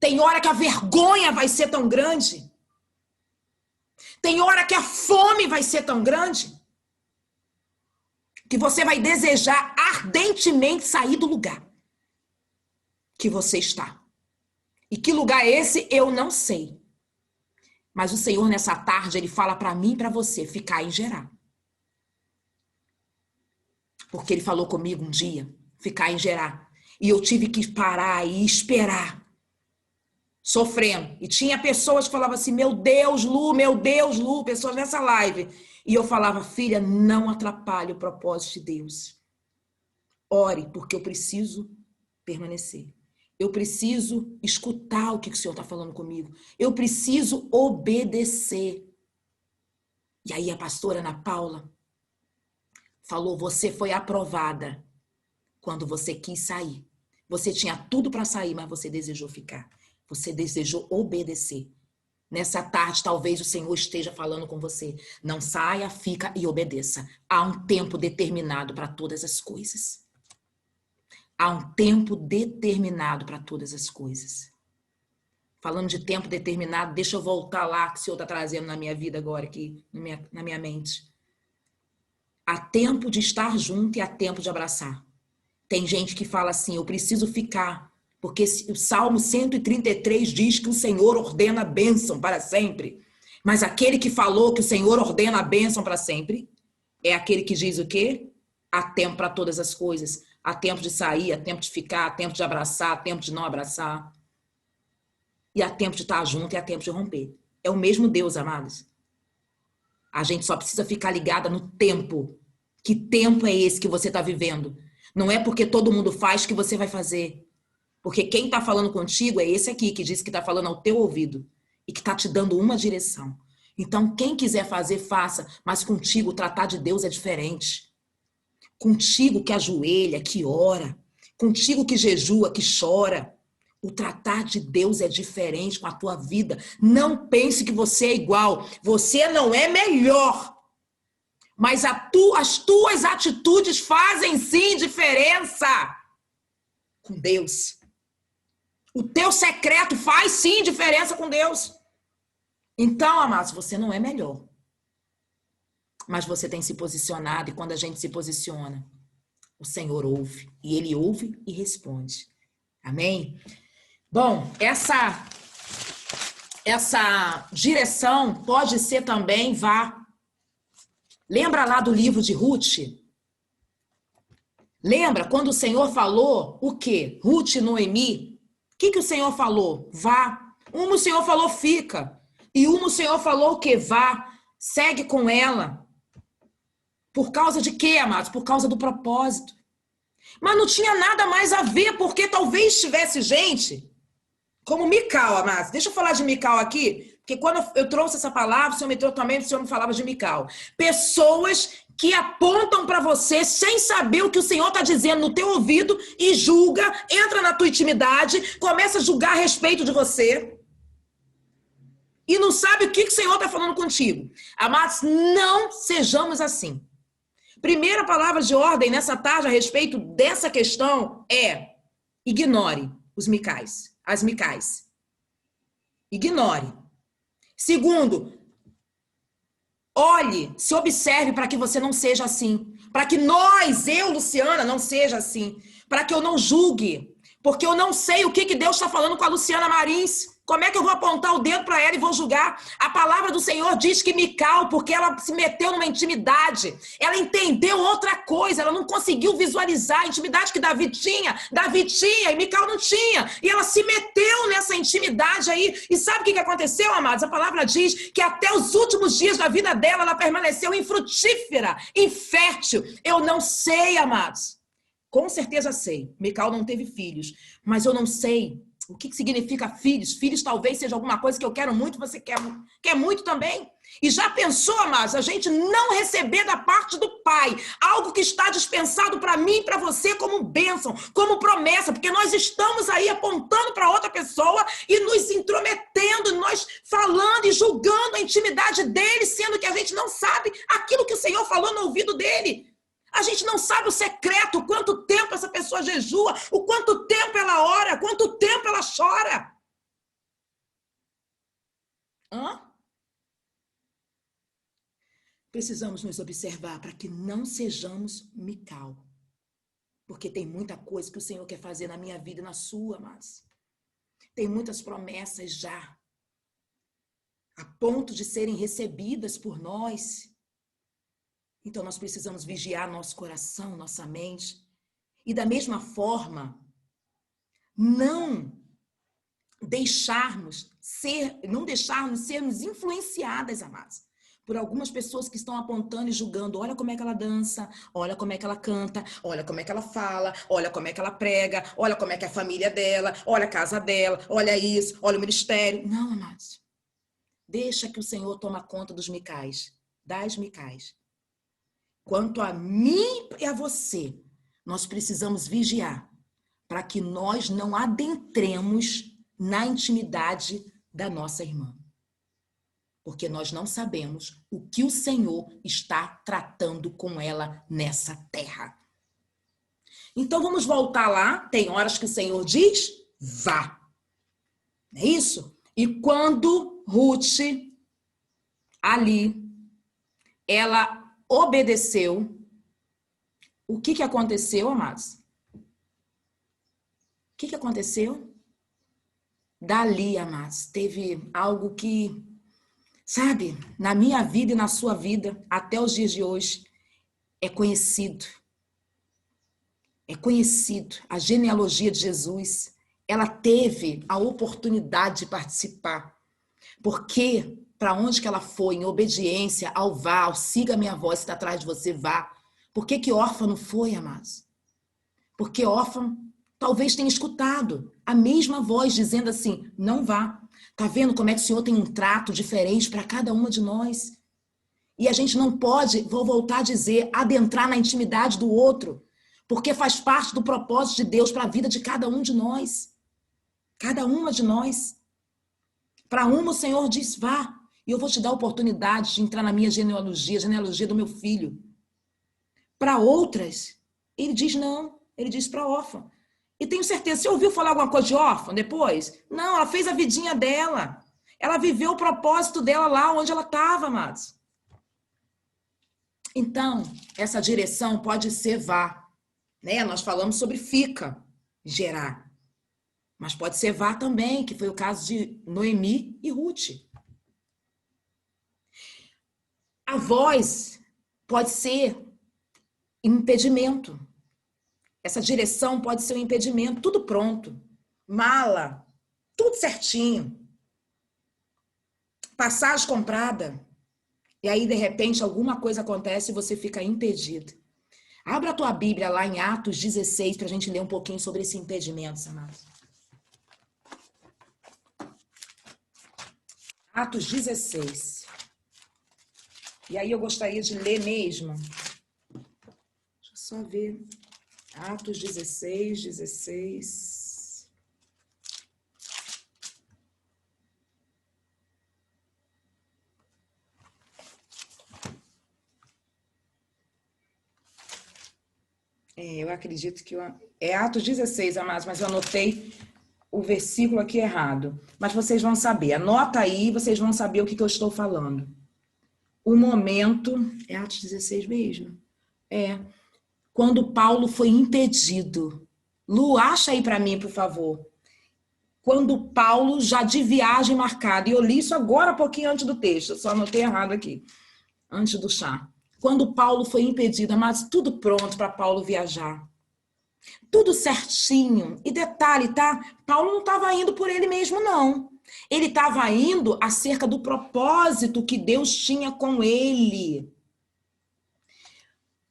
Tem hora que a vergonha vai ser tão grande. Tem hora que a fome vai ser tão grande, que você vai desejar ardentemente sair do lugar que você está. E que lugar é esse, eu não sei. Mas o Senhor, nessa tarde, ele fala para mim e para você: ficar em Gerar. Porque ele falou comigo um dia: ficar em Gerar. E eu tive que parar e esperar, sofrendo. E tinha pessoas que falavam assim: meu Deus, Lu, pessoas nessa live. E eu falava: filha, não atrapalhe o propósito de Deus. Ore, porque eu preciso permanecer. Eu preciso escutar o que o Senhor está falando comigo. Eu preciso obedecer. E aí a pastora Ana Paula falou: você foi aprovada quando você quis sair. Você tinha tudo para sair, mas você desejou ficar. Você desejou obedecer. Nessa tarde, talvez o Senhor esteja falando com você: não saia, fica e obedeça. Há um tempo determinado para todas as coisas. Há um tempo determinado para todas as coisas. Falando de tempo determinado, deixa eu voltar lá que o Senhor está trazendo na minha vida agora, aqui na minha mente. Há tempo de estar junto e há tempo de abraçar. Tem gente que fala assim: eu preciso ficar, porque o Salmo 133 diz que o Senhor ordena a bênção para sempre. Mas aquele que falou que o Senhor ordena a bênção para sempre é aquele que diz o quê? Há tempo para todas as coisas. Há tempo de sair, há tempo de ficar, há tempo de abraçar, há tempo de não abraçar. E há tempo de estar junto e há tempo de romper. É o mesmo Deus, amados. A gente só precisa ficar ligada no tempo. Que tempo é esse que você está vivendo? Não é porque todo mundo faz que você vai fazer. Porque quem está falando contigo é esse aqui, que diz que está falando ao teu ouvido. E que está te dando uma direção. Então, quem quiser fazer, faça. Mas contigo, o tratar de Deus é diferente. Contigo que ajoelha, que ora. Contigo que jejua, que chora. O tratar de Deus é diferente com a tua vida. Não pense que você é igual. Você não é melhor. Mas as tuas atitudes fazem sim diferença com Deus. O teu secreto faz sim diferença com Deus. Então, amados, você não é melhor. Mas você tem se posicionado, e quando a gente se posiciona, o Senhor ouve. E Ele ouve e responde. Amém? Bom, essa direção pode ser também, lembra lá do livro de Ruth? Lembra quando o Senhor falou o quê? Ruth e Noemi. O que o Senhor falou? Vá. Uma o Senhor falou, fica. E uma o Senhor falou o quê? Vá. Segue com ela. Por causa de quê, amados? Por causa do propósito. Mas não tinha nada mais a ver, porque talvez tivesse gente, como Mical, amados. Deixa eu falar de Mical aqui, porque quando eu trouxe essa palavra, o Senhor me trouxe também, o Senhor me falava de Mical. Pessoas que apontam para você sem saber o que o Senhor está dizendo no teu ouvido e julga, entra na tua intimidade, começa a julgar a respeito de você e não sabe o que o Senhor está falando contigo. Amados, não sejamos assim. Primeira palavra de ordem nessa tarde a respeito dessa questão é: ignore os Micais, as Micais. Ignore. Segundo, olhe, se observe para que você não seja assim. Para que eu, Luciana, não seja assim. Para que eu não julgue. Porque eu não sei o que Deus está falando com a Luciana Marins. Como é que eu vou apontar o dedo para ela e vou julgar? A palavra do Senhor diz que Mical, porque ela se meteu numa intimidade, ela entendeu outra coisa, ela não conseguiu visualizar a intimidade que Davi tinha e Mical não tinha. E ela se meteu nessa intimidade aí. E sabe o que aconteceu, amados? A palavra diz que até os últimos dias da vida dela, ela permaneceu infrutífera, infértil. Eu não sei, amados. Com certeza sei. Mical não teve filhos, mas eu não sei o que significa filhos. Filhos talvez seja alguma coisa que eu quero muito, você quer muito também. E já pensou, amados, a gente não receber da parte do Pai algo que está dispensado para mim e para você como bênção, como promessa, porque nós estamos aí apontando para outra pessoa e nos intrometendo, nós falando e julgando a intimidade dele, sendo que a gente não sabe aquilo que o Senhor falou no ouvido dele. A gente não sabe o secreto, o quanto tempo essa pessoa jejua, o quanto tempo ela ora, quanto tempo ela chora. Precisamos nos observar para que não sejamos Mical. Porque tem muita coisa que o Senhor quer fazer na minha vida e na sua, mas tem muitas promessas já, a ponto de serem recebidas por nós. Então, nós precisamos vigiar nosso coração, nossa mente. E da mesma forma, não deixarmos sermos influenciadas, amados, por algumas pessoas que estão apontando e julgando. Olha como é que ela dança, olha como é que ela canta, olha como é que ela fala, olha como é que ela prega, olha como é que é a família dela, olha a casa dela, olha isso, olha o ministério. Não, amados. Deixa que o Senhor toma conta dos Micais, das Micais. Quanto a mim e a você, nós precisamos vigiar para que nós não adentremos na intimidade da nossa irmã. Porque nós não sabemos o que o Senhor está tratando com ela nessa terra. Então vamos voltar lá. Tem horas que o Senhor diz, vá. Não é isso? E quando Ruth, ali, ela obedeceu, o que aconteceu, amados? O que aconteceu? Dali, amados, teve algo que, sabe, na minha vida e na sua vida, até os dias de hoje, é conhecido. É conhecido a genealogia de Jesus. Ela teve a oportunidade de participar. Porque para onde que ela foi, em obediência ao vá, ao siga a minha voz, que está atrás de você, vá. Por que órfão não foi, amados? Porque órfão talvez tenha escutado a mesma voz dizendo assim, não vá. Tá vendo como é que o Senhor tem um trato diferente para cada uma de nós? E a gente não pode, vou voltar a dizer, adentrar na intimidade do outro, porque faz parte do propósito de Deus para a vida de cada um de nós. Cada uma de nós. Para uma o Senhor diz, vá. E eu vou te dar a oportunidade de entrar na minha genealogia, a genealogia do meu filho. Para outras, ele diz não. Ele diz para órfã. E tenho certeza, você ouviu falar alguma coisa de órfã depois? Não, ela fez a vidinha dela. Ela viveu o propósito dela lá onde ela estava, amados. Então, essa direção pode ser vá. Né? Nós falamos sobre fica, gerar. Mas pode ser vá também, que foi o caso de Noemi e Ruth. A voz pode ser impedimento. Essa direção pode ser um impedimento, tudo pronto. Mala, tudo certinho. Passagem comprada. E aí, de repente, alguma coisa acontece e você fica impedido. Abra a tua Bíblia lá em Atos 16 para a gente ler um pouquinho sobre esse impedimento, amados. Atos 16. E aí eu gostaria de ler mesmo. Deixa eu só ver. Atos 16. Eu acredito que... É Atos 16, amados, mas eu anotei o versículo aqui errado. Mas vocês vão saber. Anota aí, vocês vão saber o que eu estou falando. O momento... É Atos 16 mesmo? Quando Paulo foi impedido. Lu, acha aí para mim, por favor. Quando Paulo, já de viagem marcada, e eu li isso agora, um pouquinho antes do texto, eu só anotei errado aqui, antes do chá. Quando Paulo foi impedido, mas tudo pronto para Paulo viajar. Tudo certinho. E detalhe, tá? Paulo não estava indo por ele mesmo, não. Ele estava indo acerca do propósito que Deus tinha com ele.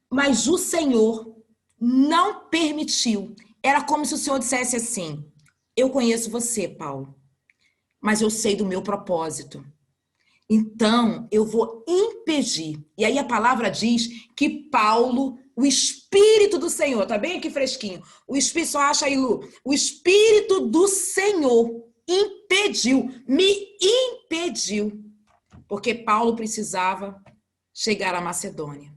Mas o Senhor não permitiu. Era como se o Senhor dissesse assim: eu conheço você, Paulo, mas eu sei do meu propósito. Então, eu vou impedir. E aí a palavra diz que Paulo, o Espírito do Senhor, tá bem aqui fresquinho. O Espírito, só acha aí, Lu. O Espírito do Senhor me impediu. Porque Paulo precisava chegar à Macedônia.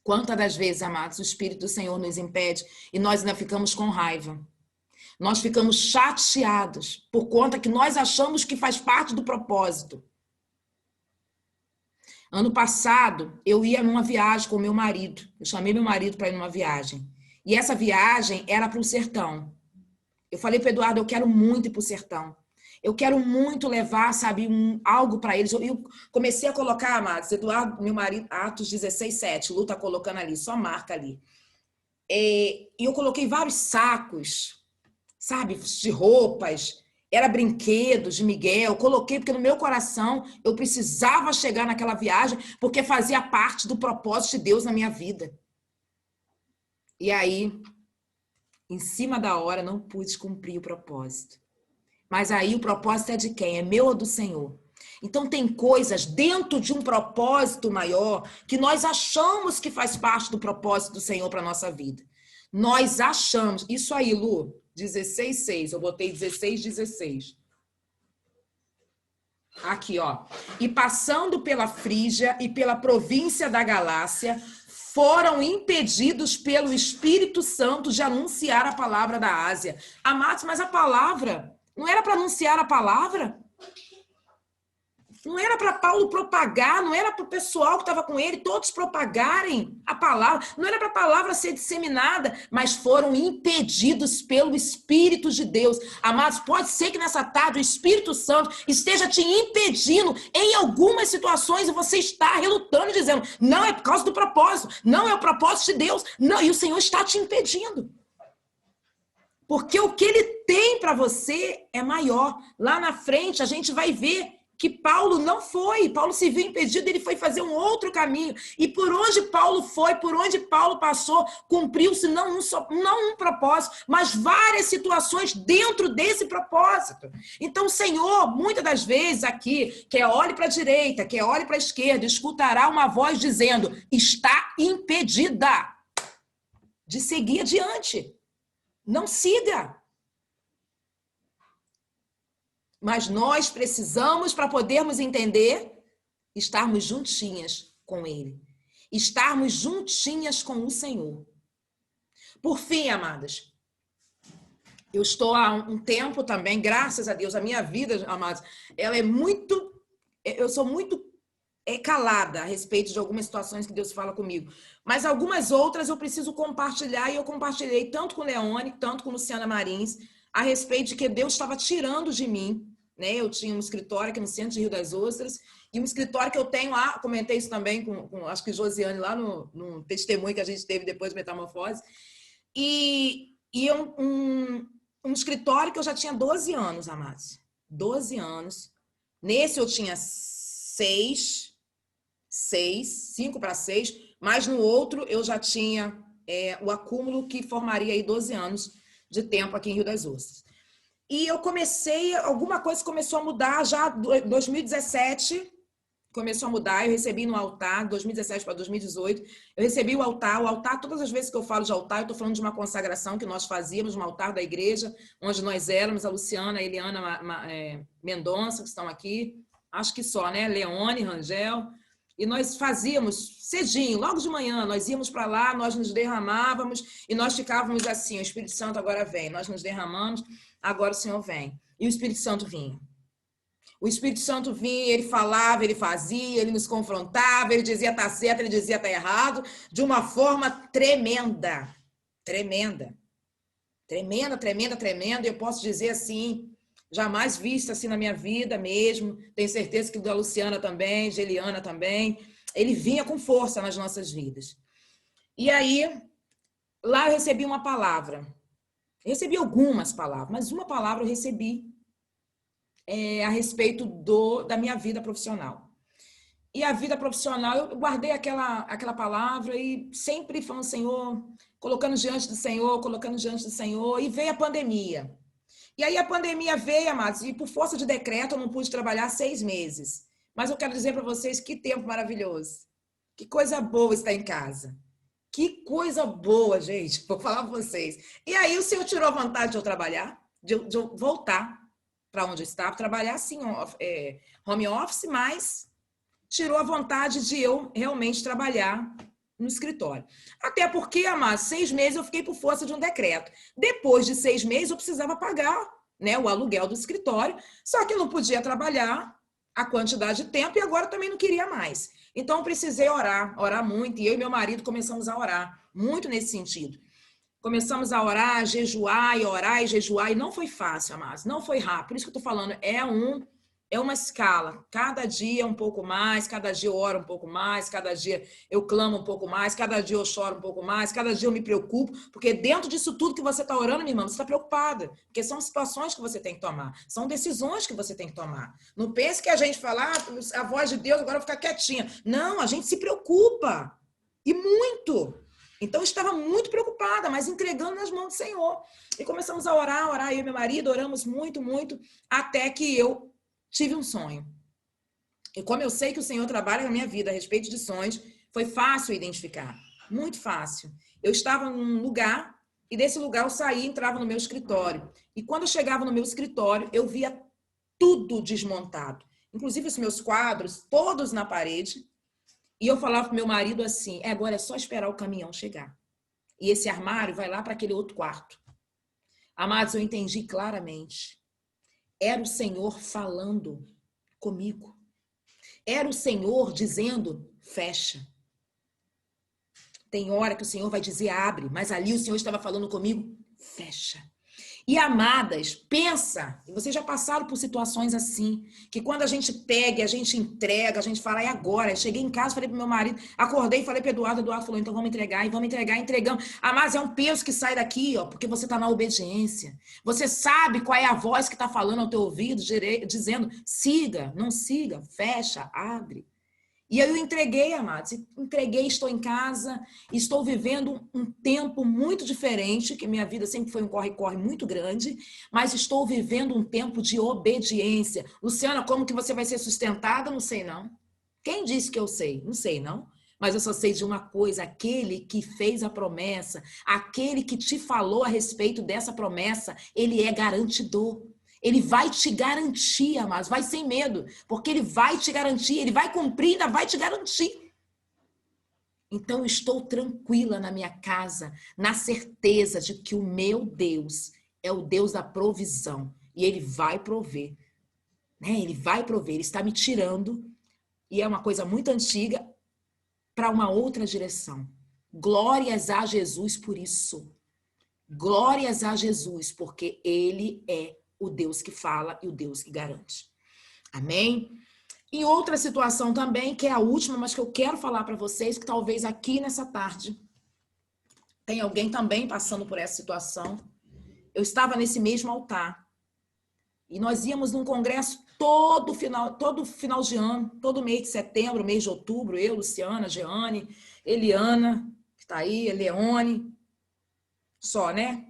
Quantas das vezes, amados, o Espírito do Senhor nos impede e nós ainda ficamos com raiva. Nós ficamos chateados por conta que nós achamos que faz parte do propósito. Ano passado, eu ia numa viagem com o meu marido. Eu chamei meu marido para ir numa viagem. E essa viagem era para o sertão. Eu falei para o Eduardo, eu quero muito ir para o sertão. Eu quero muito levar, sabe, algo para eles. Eu comecei a colocar, amados, Eduardo, meu marido, Atos 16:7, Lu tá colocando ali, só marca ali. E eu coloquei vários sacos, sabe, de roupas, era brinquedos de Miguel, coloquei porque no meu coração eu precisava chegar naquela viagem porque fazia parte do propósito de Deus na minha vida. E aí, em cima da hora, não pude cumprir o propósito. Mas aí o propósito é de quem? É meu ou do Senhor? Então tem coisas dentro de um propósito maior que nós achamos que faz parte do propósito do Senhor para a nossa vida. Nós achamos. Isso aí, Lu, 16:6. Eu botei 16:16. Aqui, ó. E passando pela Frígia e pela província da Galácia, foram impedidos pelo Espírito Santo de anunciar a palavra da Ásia. Amados, mas a palavra... Não era para anunciar a palavra? Não era para Paulo propagar, não era para o pessoal que estava com ele, todos propagarem a palavra, não era para a palavra ser disseminada, mas foram impedidos pelo Espírito de Deus. Amados, pode ser que nessa tarde o Espírito Santo esteja te impedindo em algumas situações e você está relutando, dizendo, não é por causa do propósito, não é o propósito de Deus, não, e o Senhor está te impedindo. Porque o que ele tem para você é maior. Lá na frente a gente vai ver que Paulo não foi. Paulo se viu impedido, ele foi fazer um outro caminho. E por onde Paulo foi, por onde Paulo passou, cumpriu-se não um propósito, mas várias situações dentro desse propósito. Então o Senhor, muitas das vezes aqui, quer olhe para a direita, quer olhe para a esquerda, escutará uma voz dizendo, está impedida de seguir adiante. Não siga. Mas nós precisamos, para podermos entender, estarmos juntinhas com Ele. Estarmos juntinhas com o Senhor. Por fim, amadas, eu estou há um tempo também, graças a Deus, a minha vida, amadas, ela é muito... Eu sou muito calada a respeito de algumas situações que Deus fala comigo. Mas algumas outras eu preciso compartilhar, e eu compartilhei tanto com Leone, tanto com Luciana Marins, a respeito de que Deus estava tirando de mim, né? Eu tinha um escritório aqui no centro de Rio das Ostras, e um escritório que eu tenho lá, comentei isso também com acho que Josiane, lá no testemunho que a gente teve depois de Metamorfose, e um escritório que eu já tinha 12 anos, amados. 12 anos. Nesse eu tinha 5 para 6, mas no outro eu já tinha o acúmulo que formaria aí 12 anos de tempo aqui em Rio das Ostras. E eu comecei, alguma coisa começou a mudar já em 2017, começou a mudar, eu recebi no altar, 2017 para 2018, eu recebi o altar, todas as vezes que eu falo de altar, eu estou falando de uma consagração que nós fazíamos, um altar da igreja, onde nós éramos, a Luciana, a Eliana Mendonça, que estão aqui, acho que só, né? Leone, Rangel, e nós fazíamos cedinho, logo de manhã, nós íamos para lá, nós nos derramávamos e nós ficávamos assim, o Espírito Santo agora vem, nós nos derramamos, agora o Senhor vem. E o Espírito Santo vinha. O Espírito Santo vinha, ele falava, ele fazia, ele nos confrontava, ele dizia tá certo, ele dizia tá errado, de uma forma tremenda, tremenda, tremenda, tremenda, tremenda, e eu posso dizer assim, jamais vista assim na minha vida mesmo, tenho certeza que da Luciana também, de Eliana também, ele vinha com força nas nossas vidas. E aí, lá eu recebi uma palavra, eu recebi algumas palavras, mas uma palavra eu recebi a respeito da minha vida profissional. E a vida profissional, eu guardei aquela palavra e sempre falando, Senhor, colocando diante do Senhor, e veio a pandemia. E aí a pandemia veio, amados, e por força de decreto eu não pude trabalhar 6 meses. Mas eu quero dizer para vocês que tempo maravilhoso. Que coisa boa estar em casa. Que coisa boa, gente, vou falar para vocês. E aí o Senhor tirou a vontade de eu trabalhar, de eu voltar para onde eu estava, trabalhar assim, home office, mas tirou a vontade de eu realmente trabalhar no escritório. Até porque, amados, 6 meses eu fiquei por força de um decreto. Depois de 6 meses eu precisava pagar, né, o aluguel do escritório, só que eu não podia trabalhar a quantidade de tempo e agora também não queria mais. Então eu precisei orar muito, e eu e meu marido começamos a orar, muito nesse sentido. Começamos a orar, jejuar e jejuar, e não foi fácil, amados, não foi rápido. Por isso que eu tô falando, é uma escala. Cada dia um pouco mais, cada dia eu oro um pouco mais, cada dia eu clamo um pouco mais, cada dia eu choro um pouco mais, cada dia eu me preocupo, porque dentro disso tudo que você está orando, minha irmã, você está preocupada, porque são situações que você tem que tomar, são decisões que você tem que tomar. Não pense que a gente fala, a voz de Deus, agora eu vou ficar quietinha. Não, a gente se preocupa, e muito. Então, eu estava muito preocupada, mas entregando nas mãos do Senhor. E começamos a orar, eu e meu marido, oramos muito, muito, até que eu tive um sonho. E como eu sei que o Senhor trabalha na minha vida a respeito de sonhos, foi fácil identificar, muito fácil. Eu estava num lugar, e desse lugar eu saía e entrava no meu escritório. E quando eu chegava no meu escritório, eu via tudo desmontado. Inclusive os meus quadros, todos na parede. E eu falava pro meu marido assim, agora é só esperar o caminhão chegar. E esse armário vai lá para aquele outro quarto. Amados, eu entendi claramente. Era o Senhor falando comigo. Era o Senhor dizendo, fecha. Tem hora que o Senhor vai dizer, abre, mas ali o Senhor estava falando comigo, fecha. E amadas, pensa, e vocês já passaram por situações assim, que quando a gente pega, a gente entrega, a gente fala, e agora? Eu cheguei em casa, falei pro meu marido, acordei e falei pro Eduardo falou, então vamos entregar, e vamos entregar, entregamos. Mas é um peso que sai daqui, ó, porque você tá na obediência. Você sabe qual é a voz que tá falando ao teu ouvido, dizendo, siga, não siga, fecha, abre. E eu entreguei, amados, entreguei, estou em casa, estou vivendo um tempo muito diferente, que minha vida sempre foi um corre-corre muito grande, mas estou vivendo um tempo de obediência. Luciana, como que você vai ser sustentada? Não sei não. Quem disse que eu sei? Não sei não. Mas eu só sei de uma coisa, aquele que fez a promessa, aquele que te falou a respeito dessa promessa, ele é garantidor. Ele vai te garantir, amados, vai sem medo, porque ele vai te garantir, ele vai cumprir, ainda vai te garantir. Então, eu estou tranquila na minha casa, na certeza de que o meu Deus é o Deus da provisão. E ele vai prover. Né? Ele vai prover. Ele está me tirando, e é uma coisa muito antiga, para uma outra direção. Glórias a Jesus por isso. Glórias a Jesus, porque ele é o Deus que fala e o Deus que garante. Amém? Em outra situação também, que é a última, mas que eu quero falar para vocês, que talvez aqui nessa tarde tem alguém também passando por essa situação. Eu estava nesse mesmo altar e nós íamos num congresso todo final de ano, todo mês de setembro, mês de outubro, eu, Luciana, Jeane, Eliana, que está aí, Leone, só, né?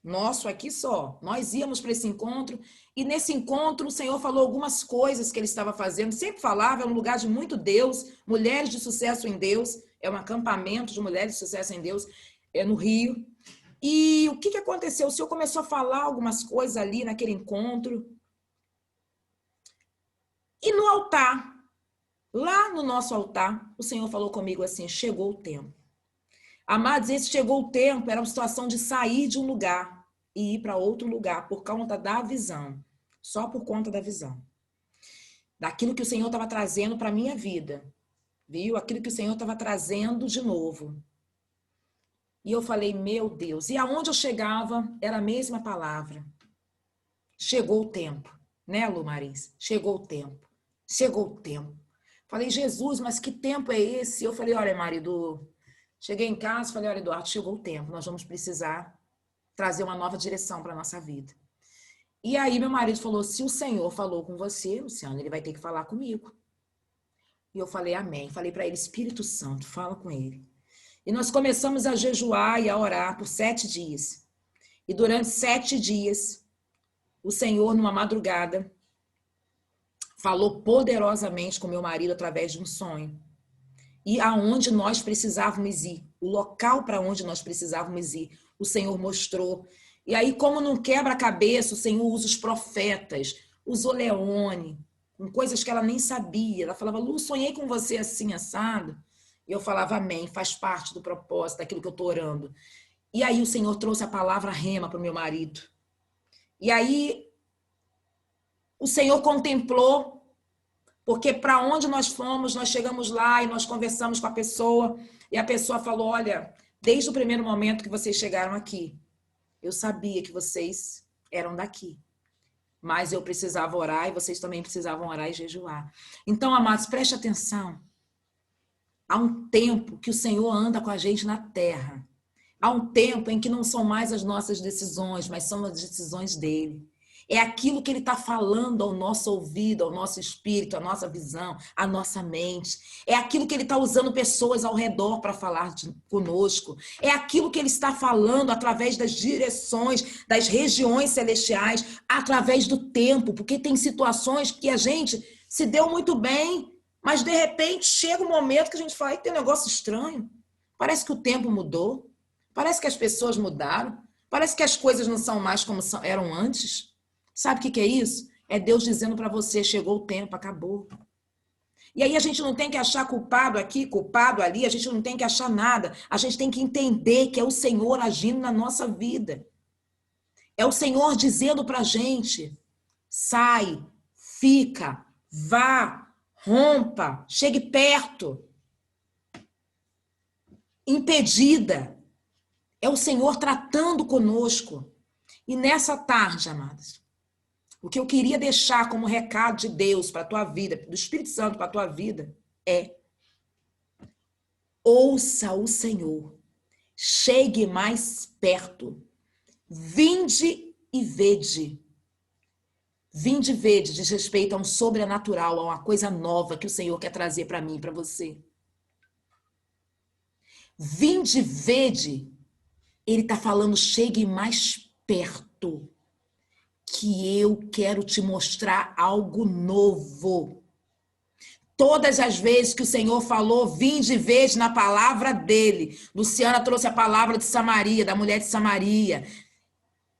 Nosso aqui só. Nós íamos para esse encontro e nesse encontro o Senhor falou algumas coisas que ele estava fazendo. Sempre falava, é um lugar de muito Deus, mulheres de sucesso em Deus, é um acampamento de mulheres de sucesso em Deus, é no Rio. E o que aconteceu? O Senhor começou a falar algumas coisas ali naquele encontro. E no altar, lá no nosso altar, o Senhor falou comigo assim, chegou o tempo. Amados, esse chegou o tempo, era uma situação de sair de um lugar e ir para outro lugar por conta da visão. Só por conta da visão. Daquilo que o Senhor estava trazendo para a minha vida. Viu? Aquilo que o Senhor estava trazendo de novo. E eu falei, meu Deus. E aonde eu chegava, era a mesma palavra. Chegou o tempo. Né, Lu Maris? Chegou o tempo. Chegou o tempo. Falei, Jesus, mas que tempo é esse? Eu falei, olha, marido... Cheguei em casa e falei, olha, Eduardo, chegou o tempo, nós vamos precisar trazer uma nova direção para a nossa vida. E aí meu marido falou, se o Senhor falou com você, Luciano, ele vai ter que falar comigo. E eu falei, amém. Falei para ele, Espírito Santo, fala com ele. E nós começamos a jejuar e a orar por 7 dias. E durante 7 dias, o Senhor, numa madrugada, falou poderosamente com meu marido através de um sonho. E aonde nós precisávamos ir, o local para onde nós precisávamos ir, o Senhor mostrou. E aí, como num quebra-cabeça, o Senhor usa os profetas, usou Leone, com coisas que ela nem sabia. Ela falava, Lu, sonhei com você assim, assado. E eu falava, amém, faz parte do propósito, daquilo que eu estou orando. E aí o Senhor trouxe a palavra rema para o meu marido. E aí o Senhor contemplou. Porque para onde nós fomos, nós chegamos lá e nós conversamos com a pessoa e a pessoa falou, olha, desde o primeiro momento que vocês chegaram aqui, eu sabia que vocês eram daqui, mas eu precisava orar e vocês também precisavam orar e jejuar. Então, amados, preste atenção. Há um tempo que o Senhor anda com a gente na terra. Há um tempo em que não são mais as nossas decisões, mas são as decisões dele. É aquilo que ele está falando ao nosso ouvido, ao nosso espírito, à nossa visão, à nossa mente. É aquilo que ele está usando pessoas ao redor para falar conosco. É aquilo que ele está falando através das direções, das regiões celestiais, através do tempo. Porque tem situações que a gente se deu muito bem, mas de repente chega um momento que a gente fala, tem um negócio estranho. Parece que o tempo mudou. Parece que as pessoas mudaram. Parece que as coisas não são mais como eram antes. Sabe o que é isso? É Deus dizendo para você, chegou o tempo, acabou. E aí a gente não tem que achar culpado aqui, culpado ali, a gente não tem que achar nada. A gente tem que entender que é o Senhor agindo na nossa vida. É o Senhor dizendo para a gente, sai, fica, vá, rompa, chegue perto. Impedida. É o Senhor tratando conosco. E nessa tarde, amados, o que eu queria deixar como recado de Deus para a tua vida, do Espírito Santo para a tua vida, é ouça o Senhor, chegue mais perto, vinde e vede. Vinde e vede diz respeito a um sobrenatural, a uma coisa nova que o Senhor quer trazer para mim e para você. Vinde e vede, ele está falando, chegue mais perto. Que eu quero te mostrar algo novo. Todas as vezes que o Senhor falou, vinde e vede na palavra dele. Luciana trouxe a palavra de Samaria, da mulher de Samaria.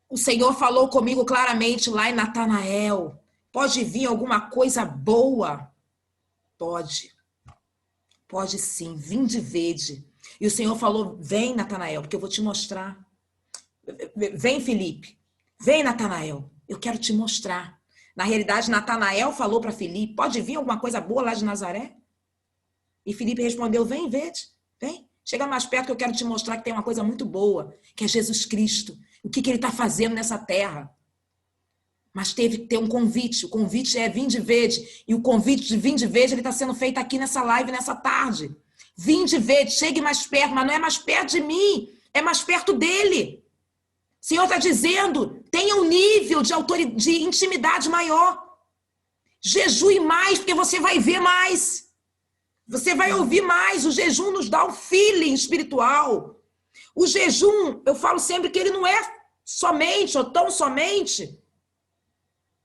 O Senhor falou comigo claramente lá em Natanael. Pode vir alguma coisa boa? Pode. Pode sim. Vinde e vede. E o Senhor falou, vem, Natanael, porque eu vou te mostrar. Vem, Felipe. Vem, Natanael. Eu quero te mostrar. Na realidade, Natanael falou para Felipe, pode vir alguma coisa boa lá de Nazaré? E Felipe respondeu, vem, vede. Vem. Chega mais perto que eu quero te mostrar que tem uma coisa muito boa, que é Jesus Cristo. O que ele está fazendo nessa terra. Mas teve que ter um convite. O convite é vinde e vede. E o convite de vinde e vede, ele está sendo feito aqui nessa live, nessa tarde. Vinde e vede, chegue mais perto, mas não é mais perto de mim, é mais perto dele. O Senhor está dizendo, tenha um nível de intimidade maior. Jejue mais, porque você vai ver mais. Você vai ouvir mais. O jejum nos dá um feeling espiritual. O jejum, eu falo sempre que ele não é somente ou tão somente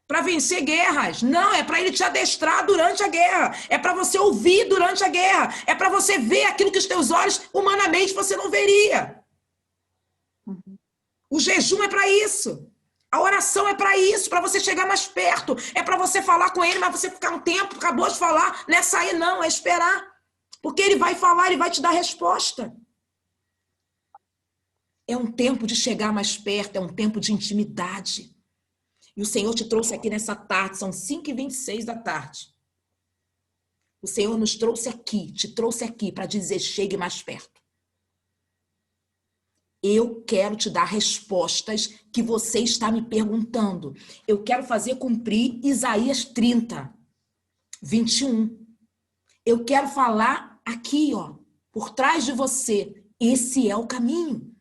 para vencer guerras. Não, é para ele te adestrar durante a guerra. É para você ouvir durante a guerra. É para você ver aquilo que os teus olhos, humanamente, você não veria. O jejum é para isso. A oração é para isso, para você chegar mais perto. É para você falar com ele, mas você ficar um tempo, acabou de falar, não é sair não, é esperar. Porque ele vai falar, ele vai te dar resposta. É um tempo de chegar mais perto, é um tempo de intimidade. E o Senhor te trouxe aqui nessa tarde, são 5h26 da tarde. O Senhor nos trouxe aqui, te trouxe aqui para dizer, chegue mais perto. Eu quero te dar respostas que você está me perguntando. Eu quero fazer cumprir Isaías 30, 21. Eu quero falar aqui, ó, por trás de você. Esse é o caminho.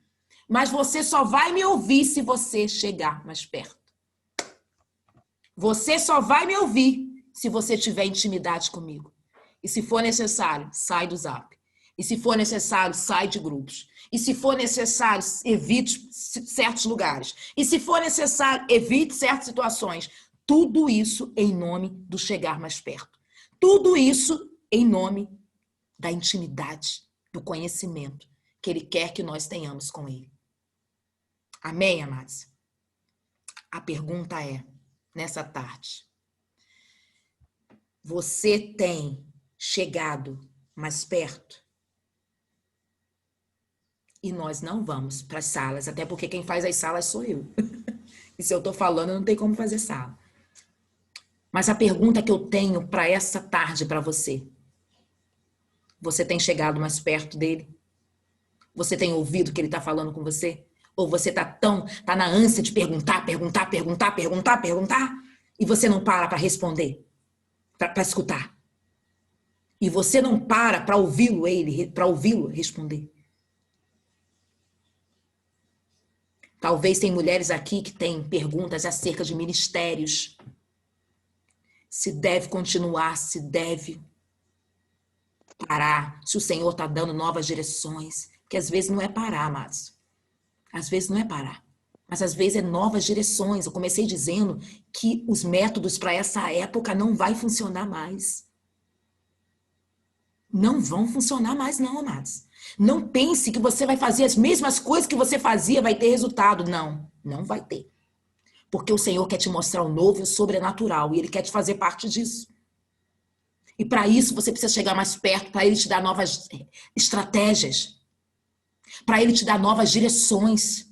Mas você só vai me ouvir se você chegar mais perto. Você só vai me ouvir se você tiver intimidade comigo. E se for necessário, sai do Zap. E se for necessário, sai de grupos. E se for necessário, evite certos lugares. E se for necessário, evite certas situações. Tudo isso em nome do chegar mais perto. Tudo isso em nome da intimidade, do conhecimento que Ele quer que nós tenhamos com Ele. Amém, amados? A pergunta é, nessa tarde, você tem chegado mais perto? E nós não vamos para as salas, até porque quem faz as salas sou eu. E se eu estou falando, não tem como fazer sala. Mas a pergunta que eu tenho para essa tarde para você, você tem chegado mais perto dele? Você tem ouvido o que ele está falando com você? Ou você tá na ânsia de perguntar, e você não para responder, para escutar. E você não para ouvi-lo responder. Talvez tem mulheres aqui que têm perguntas acerca de ministérios. Se deve continuar, se deve parar, se o Senhor está dando novas direções. Porque às vezes não é parar, amados. Às vezes não é parar. Mas às vezes é novas direções. Eu comecei dizendo que os métodos para essa época não vai funcionar mais. Não vão funcionar mais não, amados. Não pense que você vai fazer as mesmas coisas que você fazia, vai ter resultado. Não, não vai ter. Porque o Senhor quer te mostrar o novo e o sobrenatural. E Ele quer te fazer parte disso. E para isso você precisa chegar mais perto, para Ele te dar novas estratégias. Para Ele te dar novas direções.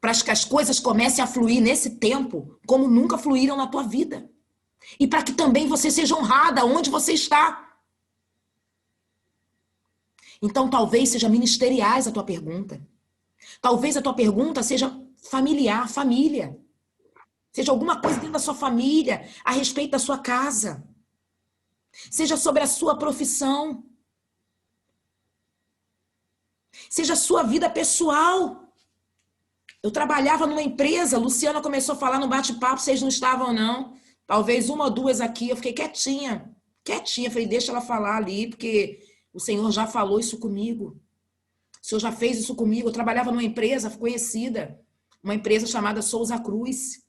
Para que as coisas comecem a fluir nesse tempo como nunca fluíram na tua vida. E para que também você seja honrada onde você está. Então, talvez seja ministeriais a tua pergunta. Talvez a tua pergunta seja familiar, família. Seja alguma coisa dentro da sua família, a respeito da sua casa. Seja sobre a sua profissão. Seja a sua vida pessoal. Eu trabalhava numa empresa, a Luciana começou a falar no bate-papo, vocês não estavam, não. Talvez uma ou duas aqui, eu fiquei quietinha. Falei, deixa ela falar ali, porque o Senhor já falou isso comigo. O Senhor já fez isso comigo. Eu trabalhava numa empresa conhecida, uma empresa chamada Souza Cruz.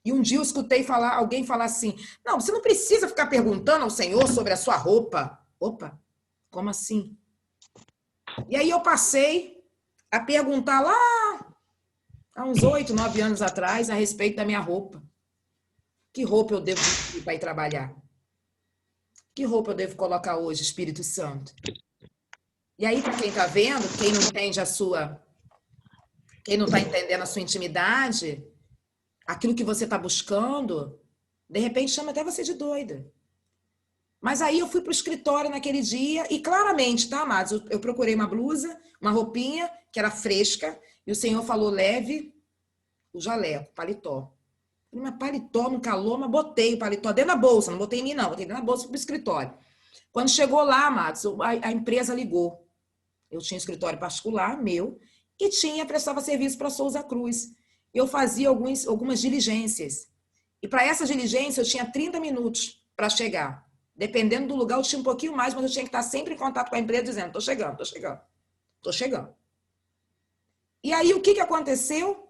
E um dia eu escutei alguém falar assim, não, você não precisa ficar perguntando ao Senhor sobre a sua roupa. Opa, como assim? E aí eu passei a perguntar lá há uns 8, 9 anos atrás, a respeito da minha roupa. Que roupa eu devo vestir para ir trabalhar? Que roupa eu devo colocar hoje, Espírito Santo? E aí, para quem está vendo, quem não entende quem não está entendendo a sua intimidade, aquilo que você está buscando, de repente chama até você de doida. Mas aí eu fui para o escritório naquele dia e claramente, tá, amados? Eu procurei uma blusa, uma roupinha que era fresca e o Senhor falou, leve o jaleco, paletó. Falei, mas paletó no calor, mas botei o paletó dentro da bolsa, não botei em mim não, botei dentro da bolsa para o escritório. Quando chegou lá, amados, a empresa ligou. Eu tinha um escritório particular, meu, e prestava serviço para Souza Cruz. Eu fazia algumas diligências. E para essa diligência eu tinha 30 minutos para chegar. Dependendo do lugar, eu tinha um pouquinho mais, mas eu tinha que estar sempre em contato com a empresa, dizendo, estou chegando, estou chegando, estou chegando. E aí, o que aconteceu?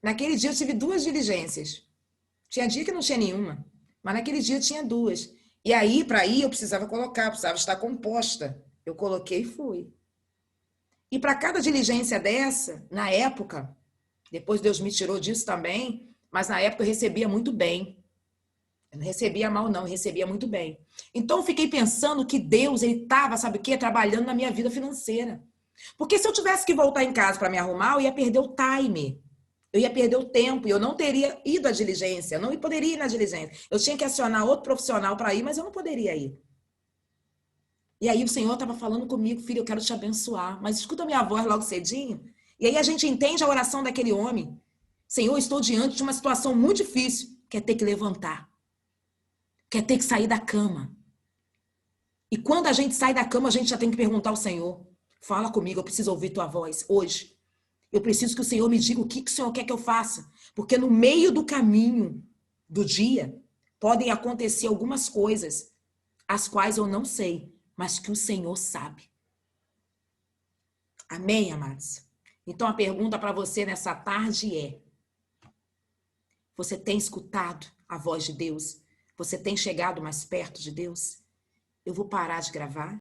Naquele dia eu tive 2 diligências. Tinha dia que não tinha nenhuma, mas naquele dia eu tinha 2. E aí, para ir, eu precisava precisava estar composta. Eu coloquei e fui. E para cada diligência dessa, na época, depois Deus me tirou disso também, mas na época eu recebia muito bem. Eu não recebia mal, não, eu recebia muito bem. Então eu fiquei pensando que Deus, ele estava, sabe o quê? Trabalhando na minha vida financeira. Porque se eu tivesse que voltar em casa para me arrumar, eu ia perder o time. Eu ia perder o tempo e eu não teria ido à diligência. Eu não poderia ir na diligência. Eu tinha que acionar outro profissional para ir, mas eu não poderia ir. E aí o Senhor estava falando comigo, filho, eu quero te abençoar. Mas escuta a minha voz logo cedinho. E aí a gente entende a oração daquele homem. Senhor, estou diante de uma situação muito difícil. Quer ter que levantar. Quer ter que sair da cama. E quando a gente sai da cama, a gente já tem que perguntar ao Senhor. Fala comigo, eu preciso ouvir tua voz hoje. Eu preciso que o Senhor me diga o que o Senhor quer que eu faça. Porque no meio do caminho do dia, podem acontecer algumas coisas, as quais eu não sei, mas que o Senhor sabe. Amém, amados? Então a pergunta para você nessa tarde é: você tem escutado a voz de Deus? Você tem chegado mais perto de Deus? Eu vou parar de gravar